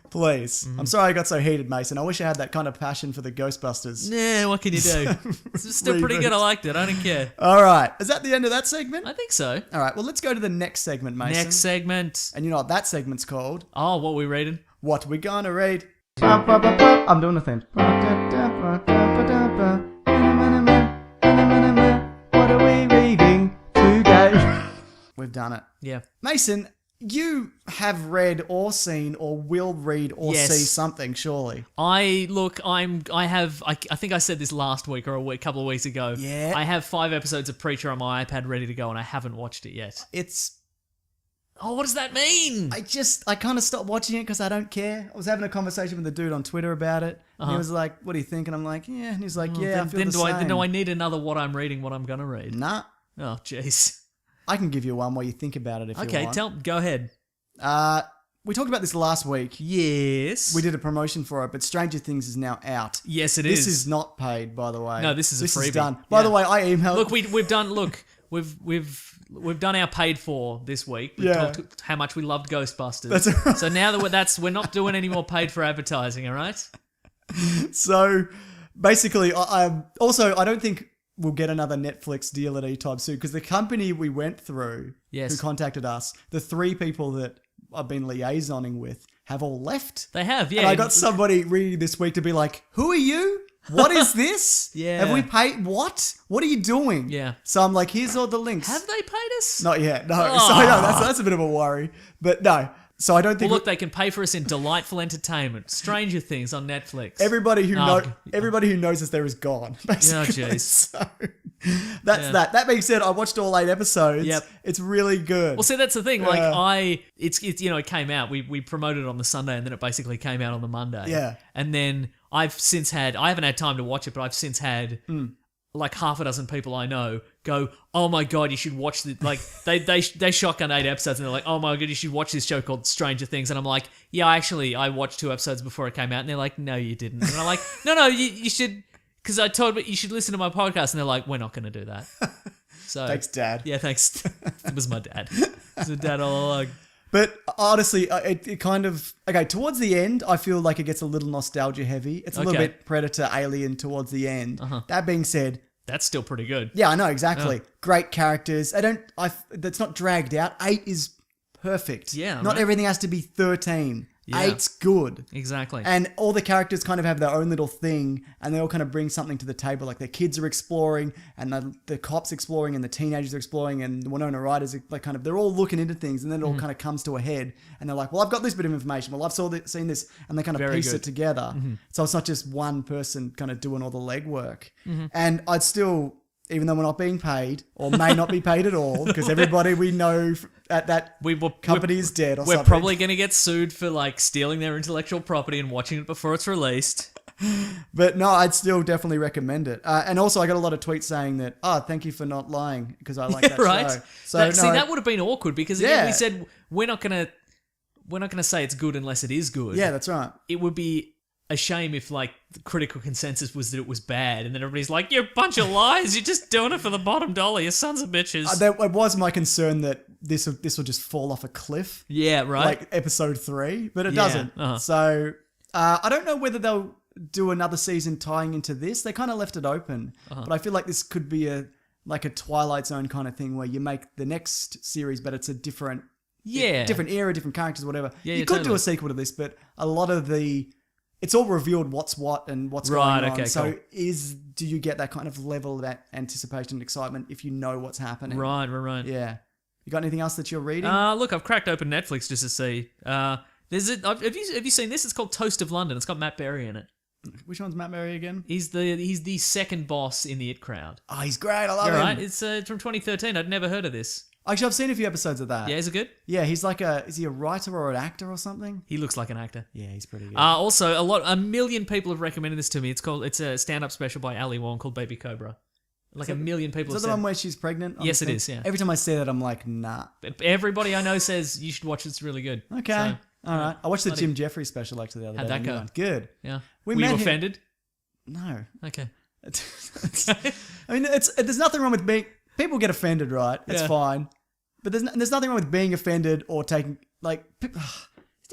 Please. I'm sorry I got so heated, Mason. I wish I had that kind of passion for the Ghostbusters. Nah, what can you do? It's still pretty good. I liked it. I don't care. All right. Is that the end of that segment? I think so. All right. Well, let's go to the next segment, Mason. Next segment. And you know what that segment's called? Oh, what we reading? What we gonna read? I'm doing the thing. What are we reading today? We've done it. Yeah. Mason, you have read or seen or will read or see something, surely. I think I said this last week or a couple of weeks ago. Yeah. I have 5 episodes of Preacher on my iPad ready to go and I haven't watched it yet. Oh, what does that mean? I kind of stopped watching it because I don't care. I was having a conversation with a dude on Twitter about it. And he was like, what do you think? And I'm like, yeah. And he's like, I feel the same. Then do I need another what I'm reading, what I'm going to read? Nah. Oh, jeez. I can give you one while you think about it if you want. Okay, go ahead. We talked about this last week. Yes. We did a promotion for it, but Stranger Things is now out. Yes, it is. This is not paid, by the way. No, this is a freebie. This is done. By the way, I emailed... Look, we've done... Look, we've done our paid for this week. We Yeah. talked how much we loved Ghostbusters. That's right. So now that we're not doing any more paid for advertising, all right? So basically, I don't think we'll get another Netflix deal at any time soon because the company we went through Yes. who contacted us, the 3 people that I've been liaisoning with have all left. They have, yeah. And I got somebody reading this week to be like, who are you? What is this? Yeah. Have we paid? What? What are you doing? Yeah. So I'm like, here's all the links. Have they paid us? Not yet. No. Oh. So no, that's a bit of a worry. But no. So I don't think Well, look, they can pay for us in delightful entertainment. Stranger Things on Netflix. everybody who Oh, knows us there is gone. Basically. Oh, jeez. So that's Yeah. that. That being said, I watched all 8 episodes. Yep. It's really good. Well, see, that's the thing. Like, Yeah. it's it came out. We promoted it on the Sunday, and then it basically came out on the Monday. Yeah. And then I haven't had time to watch it, but I've since had like half a dozen people I know go, oh my God, you should watch the, like, they shotgun 8 episodes, and they're like, oh my God, you should watch this show called Stranger Things. And I'm like, yeah, I watched 2 episodes before it came out. And they're like, no, you didn't. And I'm like, no, you should, because I told you should listen to my podcast. And they're like, we're not going to do that. So Thanks, Dad. Yeah, thanks. It was my dad. It was my dad all along. But honestly, it kind of... Okay, towards the end, I feel like it gits a little nostalgia heavy. It's a little Okay. bit Predator, Alien towards the end. That being said... That's still pretty good. Yeah, I know, exactly. Great characters. That's not dragged out. 8 is perfect. Yeah, Not right. everything has to be 13. Yeah. 8's good. Exactly. And all the characters kind of have their own little thing, and they all kind of bring something to the table. Like their kids are exploring, and the cops exploring, and the teenagers are exploring, and the Winona Riders are like they're all looking into things, and then it all kind of comes to a head, and they're like, "Well, I've got this bit of information. Well, I've seen this," and they kind of Very piece good. it together. So it's not just one person kind of doing all the legwork. And I'd still, even though we're not being paid, or may not be paid at all, because everybody we know at that company is dead or We're something. probably going to get sued for like stealing their intellectual property and watching it before it's released. But no, I'd still definitely recommend it. And also, I got a lot of tweets saying that, thank you for not lying, because I like that Right. show. So See, that would have been awkward because if Yeah. we said we're not going to say it's good unless it is good. yeah, that's right. It would be a shame if like the critical consensus was that it was bad, and then everybody's like, "You're a bunch of lies. You're just doing it for the bottom dollar. You sons of bitches." It was my concern that this will just fall off a cliff, Yeah, right. like episode 3, but it Yeah, doesn't. uh-huh. So I don't know whether they'll do another season tying into this. They kind of left it open, but I feel like this could be a Twilight Zone kind of thing where you make the next series, but it's a different era, different characters, whatever. Yeah, you yeah, could do totally. a sequel to this, but a lot of it's all revealed what's what and what's Right, going on. okay, So cool. do you get that kind of level of that anticipation and excitement if you know what's happening? Right. Yeah. You got anything else that you're reading? Look, I've cracked open Netflix just to see. Have you seen this? It's called Toast of London. It's got Matt Berry in it. Which one's Matt Berry again? He's the second boss in the It Crowd. Oh, he's great. I love You're him. right. It's from 2013. I'd never heard of this. Actually, I've seen a few episodes of that. Yeah, is it good? Yeah, he's like is he a writer or an actor or something? He looks like an actor. Yeah, he's pretty good. Also, a million people have recommended this to me. It's a stand-up special by Ali Wong called Baby Cobra. Like a million people is have that the said. one where she's pregnant? Yes, it is, yeah. Every time I see that, I'm like, nah. Everybody I know says you should watch it. It's really good. Okay. So, All right. I watched the bloody- Jim Jeffries special actually the other How'd day. that the new go? one. Good. yeah. We Were met you him- offended? No. Okay. I mean, there's nothing wrong with being... People get offended, right? It's Yeah. fine. But there's nothing wrong with being offended or taking...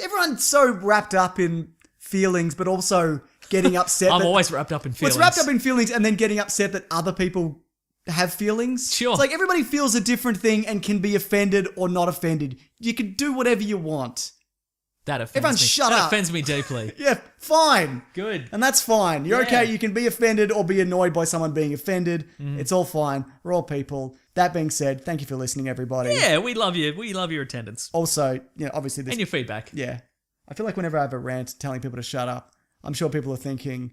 Everyone's so wrapped up in feelings, but also getting upset. I'm that- always wrapped up in feelings. What's wrapped up in feelings and then getting upset that other people have feelings? Sure. It's like everybody feels a different thing and can be offended or not offended. You can do whatever you want. That offends Everyone me. shut That up. offends me deeply. Yeah, fine. Good. And that's fine. You're Yeah. okay. You can be offended or be annoyed by someone being offended. Mm-hmm. It's all fine. We're all people. That being said, thank you for listening, everybody. Yeah, we love you. We love your attendance Also, obviously this... and your feedback. Yeah. I feel like whenever I have a rant telling people to shut up, I'm sure people are thinking,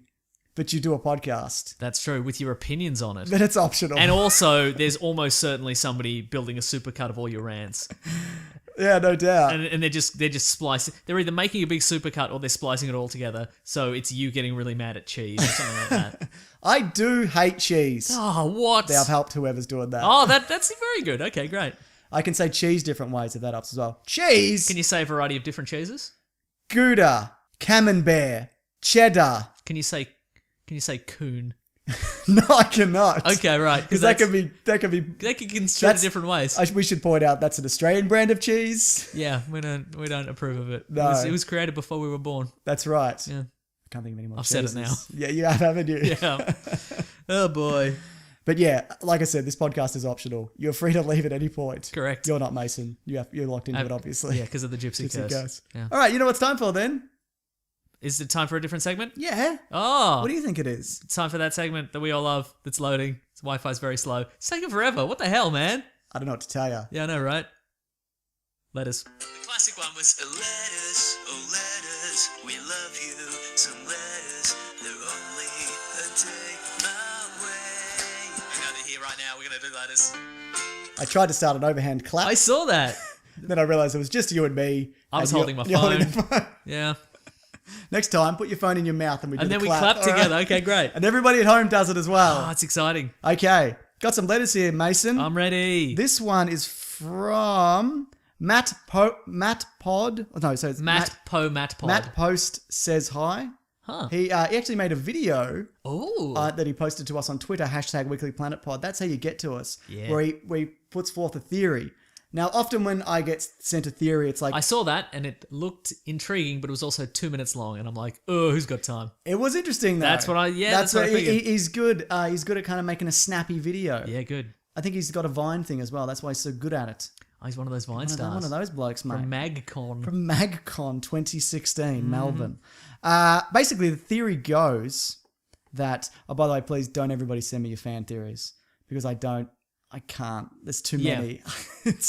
but you do a podcast. That's true, with your opinions on it. But it's optional. And also, there's almost certainly somebody building a supercut of all your rants, yeah, no doubt. and they're just splicing. They're either making a big supercut or they're splicing it all together. So it's you getting really mad at cheese or something like that. I do hate cheese. Oh, what? I've helped whoever's doing that. Oh, that's very good. Okay, great. I can say cheese different ways if that helps as well. Cheese, Can you say a variety of different cheeses? Gouda, Camembert, Cheddar, Can you say coon? No, I cannot. Okay, right. Because that could be. They can construe it different ways. We should point out that's an Australian brand of cheese. Yeah, we don't approve of it. No. It was created before we were born. That's right. Yeah. I can't think of any more I've cheeses. said it now. Yeah, you have, haven't you? Yeah. Oh boy. But yeah, like I said, this podcast is optional. You're free to leave at any point. Correct. You're not Mason. You're locked into it, obviously. Yeah, because of the gypsy curse. Yeah. All right, you know what it's time for then? Is it time for a different segment? Yeah. Oh. What do you think it is? It's time for that segment that we all love that's loading. Its Wi-Fi's very slow. It's taking forever. What the hell, man? I don't know what to tell you. Yeah, I know, right? Letters. The classic one was letters, oh letters, we love you. Some letters, they're only a day away. We're going to hear right now, we're going to do letters. I tried to start an overhand clap. I saw that. Then I realised it was just you and me. I was and holding my you're holding phone. the phone. Yeah. Next time, put your phone in your mouth and we do And the then we clap. clap all right? together. Okay, great. And everybody at home does it as well. Oh, it's exciting. Okay. Got some letters here, Mason. I'm ready. This one is from Matt Pod. Oh, no, so it's Matt Pod. Matt Post says hi. Huh. He actually made a video Oh. that he posted to us on Twitter, #WeeklyPlanetPod. That's how you get to us. Yeah. Where he puts forth a theory. Now, often when I get sent a theory, it's like... I saw that and it looked intriguing, but it was also 2 minutes long. And I'm like, oh, who's got time? It was interesting, though. That's what I figured. He's good. He's good at kind of making a snappy video. Yeah, good. I think he's got a Vine thing as well. That's why he's so good at it. Oh, he's one of those Vine stars. One of those blokes, mate. From MagCon. From MagCon 2016, Melbourne. Basically, the theory goes that... Oh, by the way, please don't everybody send me your fan theories. Because I can't. There's too many.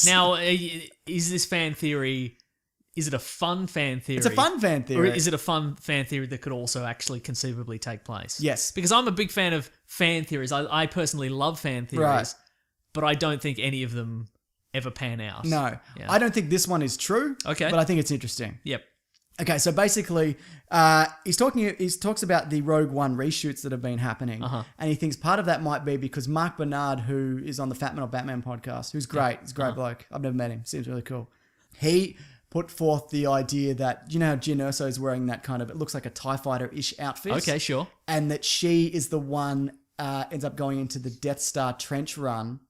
Now, is this fan theory... Is it a fun fan theory? It's a fun fan theory. Or is it a fun fan theory that could also actually conceivably take place? Yes. Because I'm a big fan of fan theories. I personally love fan theories. Right. But I don't think any of them ever pan out. No. Yeah. I don't think this one is true. Okay. But I think it's interesting. Yep. Okay, so basically, he talks about the Rogue One reshoots that have been happening, and he thinks part of that might be because Mark Bernard, who is on the Fat Man or Batman podcast, who's great, he's a great bloke. I've never met him, seems really cool. He put forth the idea that, you know how Jyn Erso is wearing that kind of, it looks like a TIE Fighter-ish outfit? Okay, sure. And that she is the one, ends up going into the Death Star trench run.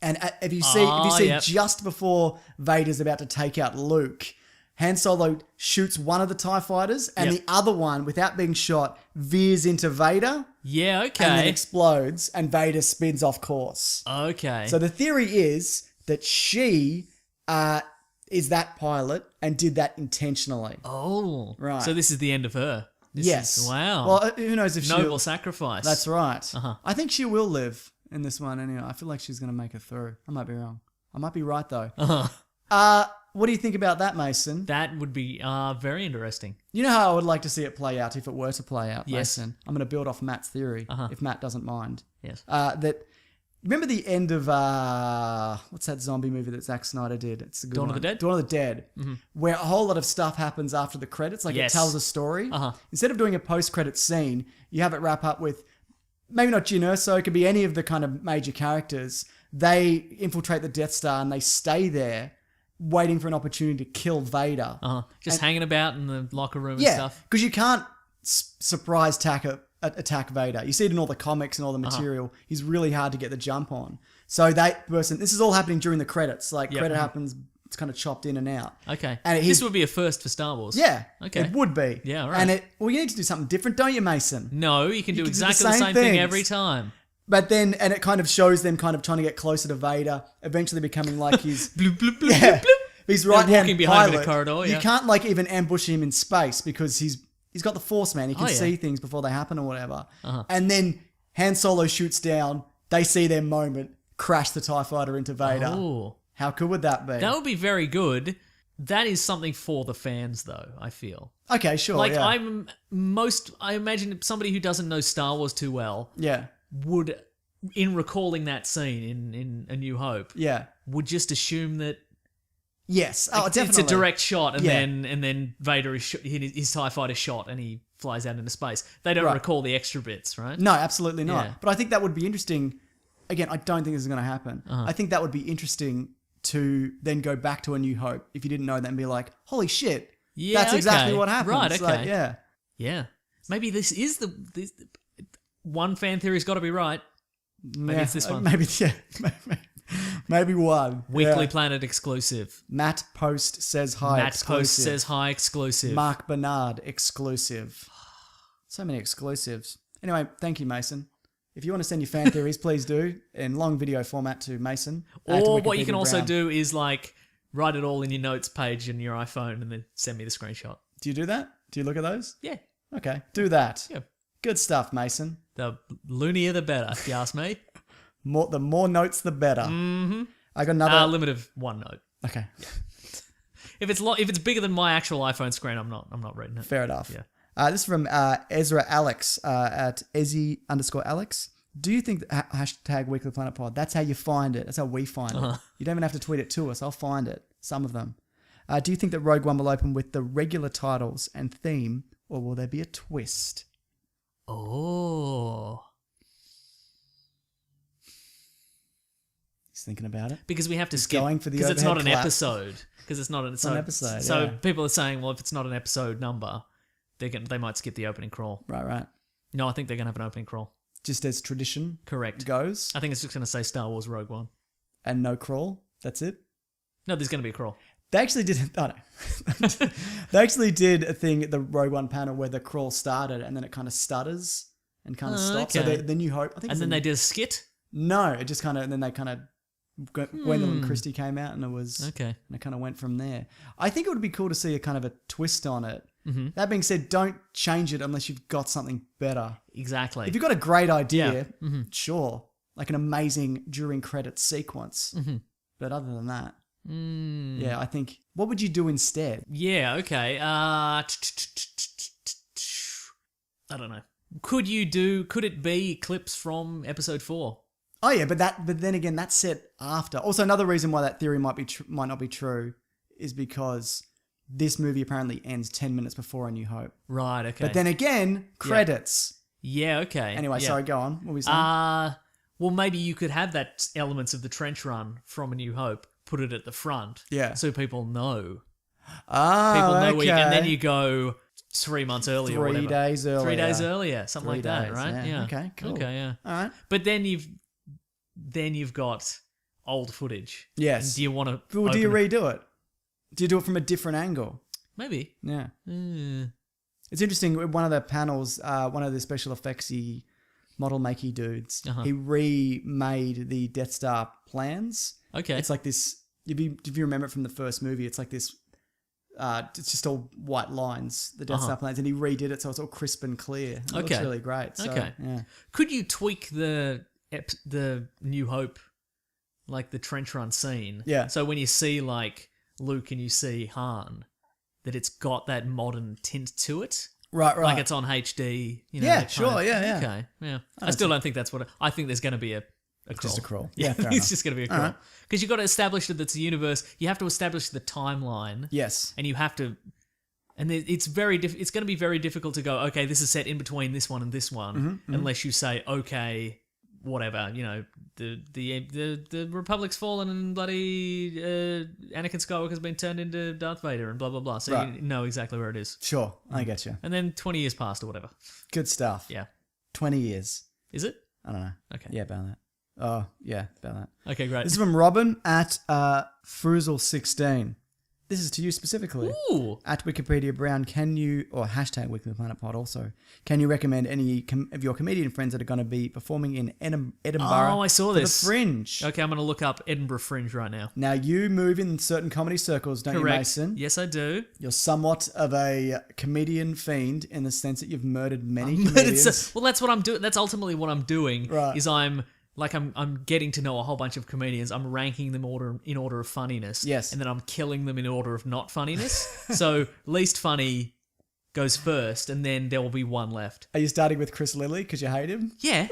And if you see just before Vader's about to take out Luke, Han Solo shoots one of the TIE fighters and the other one, without being shot, veers into Vader. Yeah, okay. And then explodes and Vader spins off course. Okay. So the theory is that she is that pilot and did that intentionally. Oh. Right. So this is the end of her. Yes. Wow. Well, who knows if she'll... Noble sacrifice. That's right. I think she will live in this one anyway. I feel like she's going to make it through. I might be wrong. I might be right, though. What do you think about that, Mason? That would be very interesting. You know how I would like to see it play out if it were to play out, Yes. Mason? I'm going to build off Matt's theory, if Matt doesn't mind. Yes. Remember the end of, what's that zombie movie that Zack Snyder did? It's a good Dawn one. of the Dead? Dawn of the Dead, where a whole lot of stuff happens after the credits, like Yes. it tells a story. Uh-huh. Instead of doing a post-credit scene, you have it wrap up with, maybe not Jyn Erso, it could be any of the kind of major characters. They infiltrate the Death Star and they stay there, waiting for an opportunity to kill Vader. Just hanging about in the locker room and Yeah, stuff. because you can't surprise attack Vader. You see it in all the comics and all the material. He's really hard to get the jump on. So that person, this is all happening during the credits. Like credit happens, it's kind of chopped in and out. Okay. And this would be a first for Star Wars. Yeah. Okay. It would be. Yeah, all right. And you need to do something different, don't you, Mason? No, you can do can do the exactly the same same thing things. every time. But then, and it kind of shows them kind of trying to get closer to Vader, eventually becoming like his... Bloop, bloop, bloop, yeah. bloop, bloop. He's right-hand walking behind him in pilot. a corridor, You yeah. can't like even ambush him in space because he's got the Force, man. He can Oh, yeah. see things before they happen or whatever. And then Han Solo shoots down. They see their moment, crash the TIE Fighter into Vader. Oh. How cool would that be? That would be very good. That is something for the fans, though, I feel. Okay, sure. Like, yeah. I imagine somebody who doesn't know Star Wars too well Yeah. would, in recalling that scene in A New Hope, Yeah. would just assume that Yes. Oh, definitely. it's a direct shot, and Yeah. then Vader is his TIE fighter shot, and he flies out into space. They don't Right. recall the extra bits, right? No, absolutely not. Yeah. But I think that would be interesting. Again, I don't think this is going to happen. I think that would be interesting to then go back to A New Hope if you didn't know that and be like, holy shit, Yeah, that's exactly okay. what happens. Right, okay. Like, yeah. Yeah. Maybe this is one fan theory's got to be right. Maybe it's this one. Maybe one. Weekly Planet exclusive. Matt Post says hi. Matt Post says hi exclusive. Mark Bernard exclusive. So many exclusives. Anyway, thank you, Mason. If you want to send your fan theories, please do in long video format to Mason. Or what you can also do is like write it all in your notes page in your iPhone and then send me the screenshot. Do you do that? Do you look at those? Yeah. Okay, do that. Yeah. Good stuff, Mason. The loonier the better, if you ask me. The more notes, the better. Mm-hmm. I got another limit of one note. Okay. Yeah. If it's bigger than my actual iPhone screen, I'm not reading it. Fair enough. Yeah. This is from Ezra Alex at Ezzy_Alex. Do you think that hashtag Weekly Planet Pod? That's how you find it. That's how we find it. You don't even have to tweet it to us. I'll find it. Some of them. Do you think that Rogue One will open with the regular titles and theme, or will there be a twist? Oh. He's thinking about it. Because we have to skip. Going for the because it's not an overhead clap. episode. Because it's not an episode. So yeah. People are saying, well, if it's not an episode number, they might skip the opening crawl. Right. No, I think they're going to have an opening crawl. Just as tradition Correct. goes. I think it's just going to say Star Wars Rogue One. And no crawl. That's it. No, there's going to be a crawl. They actually did. Oh, no. They actually did a thing at the Rogue One panel where the crawl started and then it kind of stutters and kind of stops. Okay. So the New Hope. I think. And then they did a skit. No, it just kind of. And then they kind of. Gwendolyn Christie came out and it was. Okay. And it kind of went from there. I think it would be cool to see a kind of a twist on it. Mm-hmm. That being said, don't change it unless you've got something better. Exactly. If you've got a great idea, Mm-hmm. sure, like an amazing during credits sequence. Mm-hmm. But other than that, yeah, I think. What would you do instead? Yeah. Okay. I don't know. Could it be clips from episode 4? Oh yeah, but then again, that's set after. Also, another reason why that theory might not be true is because this movie apparently ends 10 minutes before A New Hope. Right. Okay. But then again, credits. Yeah. Okay. Anyway, yeah. sorry, go on. What were we saying? Well, maybe you could have that elements of the trench run from A New Hope, put it at the front, Yeah. so people know. People know okay. and then you go 3 months earlier, or whatever. 3 days earlier. 3 days earlier, something like that, days, right? yeah. Okay, cool. Okay, yeah. All right. But then you've got old footage. Yes. And do you want to? Well, do you redo it? Do you do it from a different angle? Maybe. Yeah. Mm. It's interesting. One of the panels, one of the special effectsy model makey dudes, he remade the Death Star plans. Okay. It's like this. If you remember it from the first movie, it's like this. It's just all white lines, the Death Star plans, and he redid it so it's all crisp and clear. It looks really great. So, okay. Yeah. Could you tweak the New Hope, like the trench run scene? Yeah. So when you see like Luke and you see Han, that it's got that modern tint to it. Right. Like it's on HD. You know, Yeah, that sure, kind of- yeah. Okay, yeah. I still don't think that's what I think there's going to be a crawl. Just a crawl. Yeah, fair it's enough. just going to be a crawl. Because you've got to establish that it's a universe. You have to establish the timeline. Yes. And you have to... And it's it's going to be very difficult to go, okay, this is set in between this one and this one, unless you say, okay, whatever, you know, the Republic's fallen and bloody Anakin Skywalker's been turned into Darth Vader and blah, blah, blah. So you know exactly where it is. Sure, I get you. And then 20 years passed or whatever. Good stuff. Yeah. 20 years. Is it? I don't know. Okay. Yeah, about that. Oh, yeah, about that. Okay, great. This is from Robin at Fruzel16. This is to you specifically. Ooh. At Wikipedia Brown, or hashtag Weekly Planet Pod also, can you recommend any of your comedian friends that are going to be performing in Edinburgh? Oh, I saw for this. The Fringe. Okay, I'm going to look up Edinburgh Fringe right now. Now, you move in certain comedy circles, don't Correct. you, Mason? Yes, I do. You're somewhat of a comedian fiend in the sense that you've murdered many comedians. Well, that's what I'm doing. That's ultimately what I'm doing. Right. Is I'm getting to know a whole bunch of comedians. I'm ranking them in order of funniness. Yes. And then I'm killing them in order of not funniness. So least funny goes first, and then there will be one left. Are you starting with Chris Lilly because you hate him? Yeah.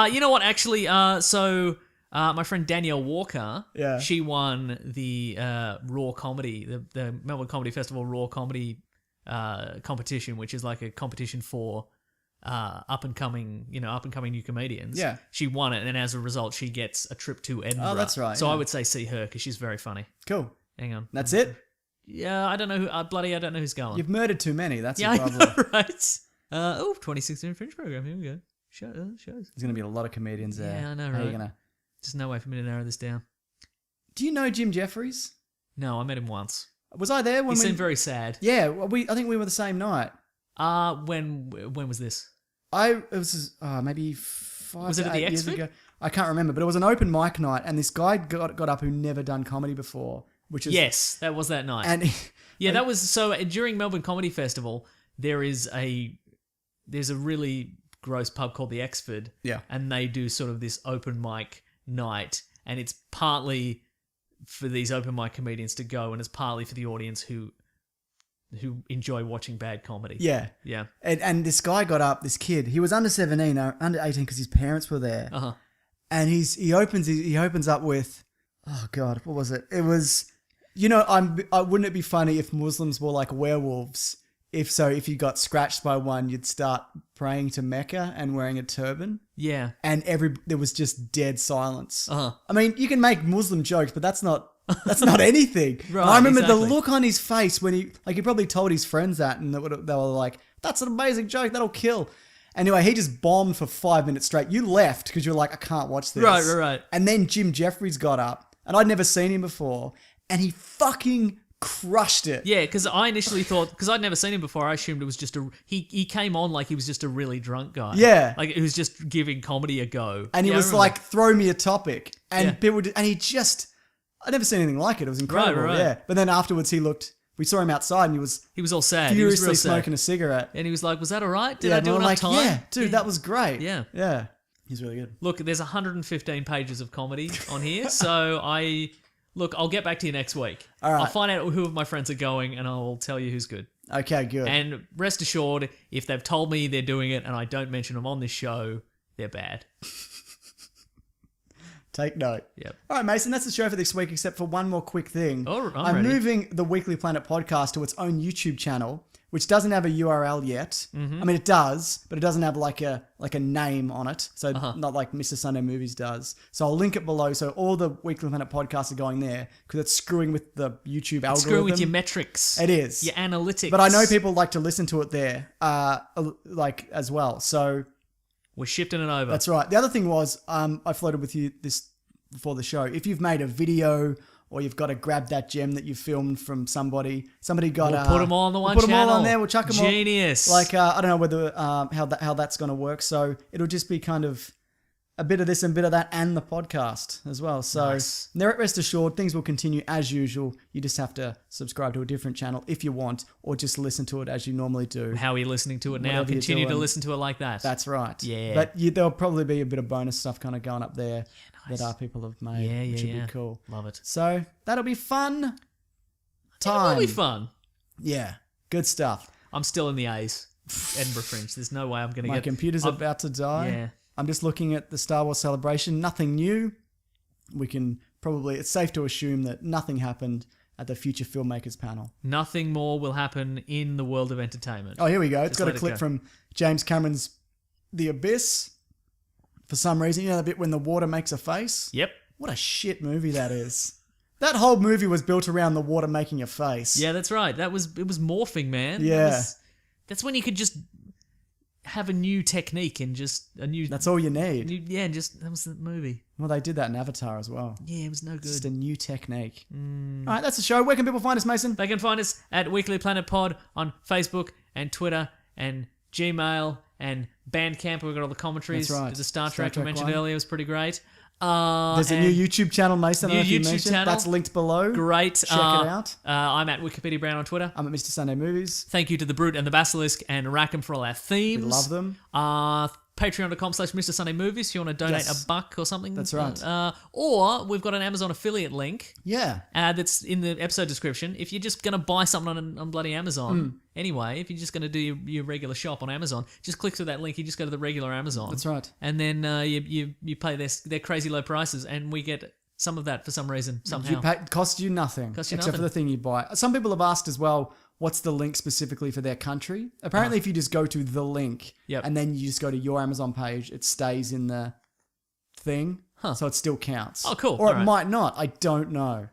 You know what? Actually, my friend Danielle Walker, she won the Raw Comedy, the Melbourne Comedy Festival Raw Comedy competition, which is like a competition for up and coming new comedians. Yeah. She won it, and as a result, she gets a trip to Edinburgh. Oh, that's right. So yeah. I would say see her because she's very funny. Cool. Hang on. That's it? Yeah, I don't know who. I don't know who's going. You've murdered too many. That's yeah, the problem. I know, right? 2016 Fringe program. Here we go. Shows. There's going to be a lot of comedians there. Yeah, I know, How are you right? gonna... There's no way for me to narrow this down. Do you know Jim Jeffries? No, I met him once. Was I there when He seemed very sad. Yeah, I think we were the same night. When was this? It was maybe 5 Was it to at the 8 years Exford? ago. I can't remember, but it was an open mic night, and this guy got up who never done comedy before, which is Yes, that was that night. and Yeah, that was so during Melbourne Comedy Festival. There's a really gross pub called the Exford. Yeah. And they do sort of this open mic night, and it's partly for these open mic comedians to go, and it's partly for the audience who enjoy watching bad comedy. yeah, Yeah. and this guy got up, this kid, he was under 17, under 18 because his parents were there, and he opens up with, oh god, what was it? It was, wouldn't it be funny if Muslims were like werewolves? If you got scratched by one, you'd start praying to Mecca and wearing a turban. Yeah. And there was just dead silence. Uh-huh. I mean, you can make Muslim jokes, but that's not anything. Right, And I remember exactly. the look on his face when he probably told his friends that, and they were like, "That's an amazing joke. That'll kill." Anyway, he just bombed for 5 minutes straight. You left because you're like, "I can't watch this." Right. And then Jim Jeffries got up, and I'd never seen him before, and he fucking crushed it. Yeah, because I initially thought, because I'd never seen him before, I assumed it was just he came on like he was just a really drunk guy. Yeah. Like he was just giving comedy a go. And he Yeah, I was remember. like, "Throw me a topic," and Yeah. people did, and he just, I'd never seen anything like it. It was incredible. Right. Yeah. But then afterwards, we saw him outside, and he was all sad. He was furiously real sad. smoking a cigarette. And he was like, "Was that all right? Did Yeah, I and do we were enough like, time?" "Yeah, dude, that was great." Yeah. Yeah. He's really good. Look, there's 115 pages of comedy on here, so I'll get back to you next week. All right. I'll find out who of my friends are going, and I'll tell you who's good. Okay, good. And rest assured, if they've told me they're doing it and I don't mention them on this show, they're bad. Take note. Yep. All right, Mason, that's the show for this week, except for one more quick thing. Oh, I'm ready. moving the Weekly Planet podcast to its own YouTube channel, which doesn't have a URL yet. Mm-hmm. I mean, it does, but it doesn't have like a name on it. So not like Mr. Sunday Movies does. So I'll link it below. So all the Weekly Planet podcasts are going there because it's screwing with the YouTube algorithm. Screw with your metrics. It is. Your analytics. But I know people like to listen to it there, like as well. So We're shifting it over. that's right. The other thing was, I floated with you this before the show. If you've made a video or you've got to grab that gem that you filmed from somebody got We'll put them all on the one we'll put them all channel. on there. We'll chuck them Genius. all. Like I don't know whether how that's going to work. So it'll just be kind of a bit of this and a bit of that, and the podcast as well. So Nice. rest assured, things will continue as usual. You just have to subscribe to a different channel if you want, or just listen to it as you normally do. How are you listening to it now? Whatever you're Continue to doing. listen to it like that. That's right. Yeah. But there'll probably be a bit of bonus stuff kind of going up there that people have made, Yeah, which would yeah. be cool. Love it. So that'll be fun. It'll be fun. Yeah, good stuff. I'm still in the A's. Edinburgh Fringe. There's no way I'm going to My get... computer's I'm- about to die. Yeah. I'm just looking at the Star Wars celebration. Nothing new. We can probably... It's safe to assume that nothing happened at the Future Filmmakers panel. Nothing more will happen in the world of entertainment. Oh, here we go. It's Just got a let it clip go. from James Cameron's The Abyss. For some reason, you know the bit when the water makes a face? Yep. What a shit movie that is. That whole movie was built around the water making a face. Yeah, that's right. It was morphing, man. Yeah. That's when you could just have a new technique and just a new... That's all you need. that was the movie. Well, they did that in Avatar as well. Yeah, it was no Just good. a new technique. All right, that's the show. Where can people find us, Mason? They can find us at Weekly Planet Pod on Facebook and Twitter and Gmail and Bandcamp. We've got all the commentaries. That's right. There's a Star Star Trek we Trek mentioned one. earlier. It was pretty great. There's a new YouTube channel, Mason. I don't know if you YouTube mentioned. channel. That's linked below. Great. Check it out. I'm at Wikipedia Brown on Twitter. I'm at Mr. Sunday Movies. Thank you to The Brute and The Basilisk and Rackham for all our themes. We love them. Patreon.com/Mr. Sunday Movies if you want to donate Yes. $1 or something. That's right. Or we've got an Amazon affiliate link Yeah. that's in the episode description. If you're just going to buy something on bloody Amazon, Hmm. anyway, if you're just going to do your regular shop on Amazon, just click through that link. You just go to the regular Amazon. That's right. And then you pay their crazy low prices, and we get some of that for some reason, somehow. Cost you nothing. Cost you except nothing. for the thing you buy. Some people have asked as well, what's the link specifically for their country? Apparently, if you just go to the link Yep. and then you just go to your Amazon page, it stays in the thing. Huh. So it still counts. Oh, cool. Or it Alright. might not. I don't know.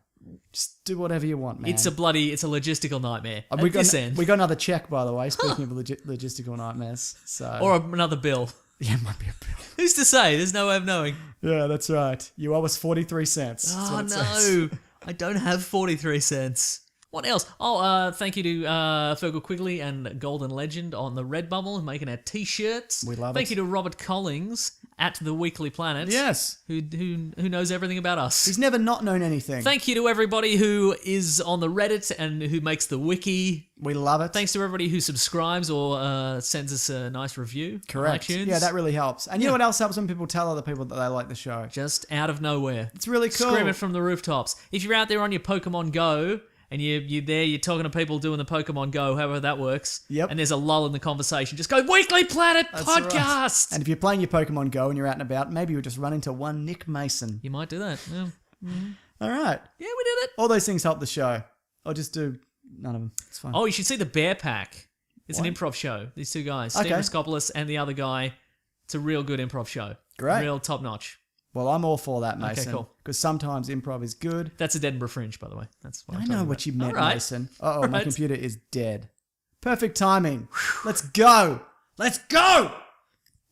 Just do whatever you want, man. It's a logistical nightmare. we At this end. got another check, by the way, speaking of logistical nightmares. So Or another bill. Yeah, it might be a bill. Who's to say? There's no way of knowing. Yeah, that's right. You owe us 43 cents. That's Oh, what it says. no. I don't have 43 cents. What else? Oh, thank you to Fergal Quigley and Golden Legend on the Redbubble making our t-shirts. We love Thank it. you to Robert Collings at The Weekly Planet. Yes. Who knows everything about us. He's never not known anything. Thank you to everybody who is on the Reddit and who makes the wiki. We love it. Thanks to everybody who subscribes or sends us a nice review. Correct. On iTunes. Yeah, that really helps. And you know what else helps when people tell other people that they like the show? Just out of nowhere. It's really cool. Scream it from the rooftops. If you're out there on your Pokemon Go and you're talking to people doing the Pokemon Go, however that works. Yep. And there's a lull in the conversation. Just go Weekly Planet That's Podcast. right. And if you're playing your Pokemon Go and you're out and about, maybe you'll just run into one Nick Mason. You might do that. Yeah. All right. Yeah, we did it. All those things help the show. I'll just do none of them. It's fine. Oh, you should see the Bear Pack. It's What? an improv show. These two guys, Okay. Steve Raskopoulos and the other guy. It's a real good improv show. Great. Real top notch. Well, I'm all for that, Mason. cool. Because sometimes improv is good. That's a Edinburgh Fringe, by the way. That's what I I'm know talking what about. you meant, All right. Mason. Uh-oh, my Right. computer is dead. Perfect timing. Let's go. Let's go.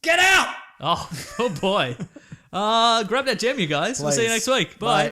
Get out. Oh boy. Grab that gem, you guys. We'll see you Please. next week. Bye. Bye.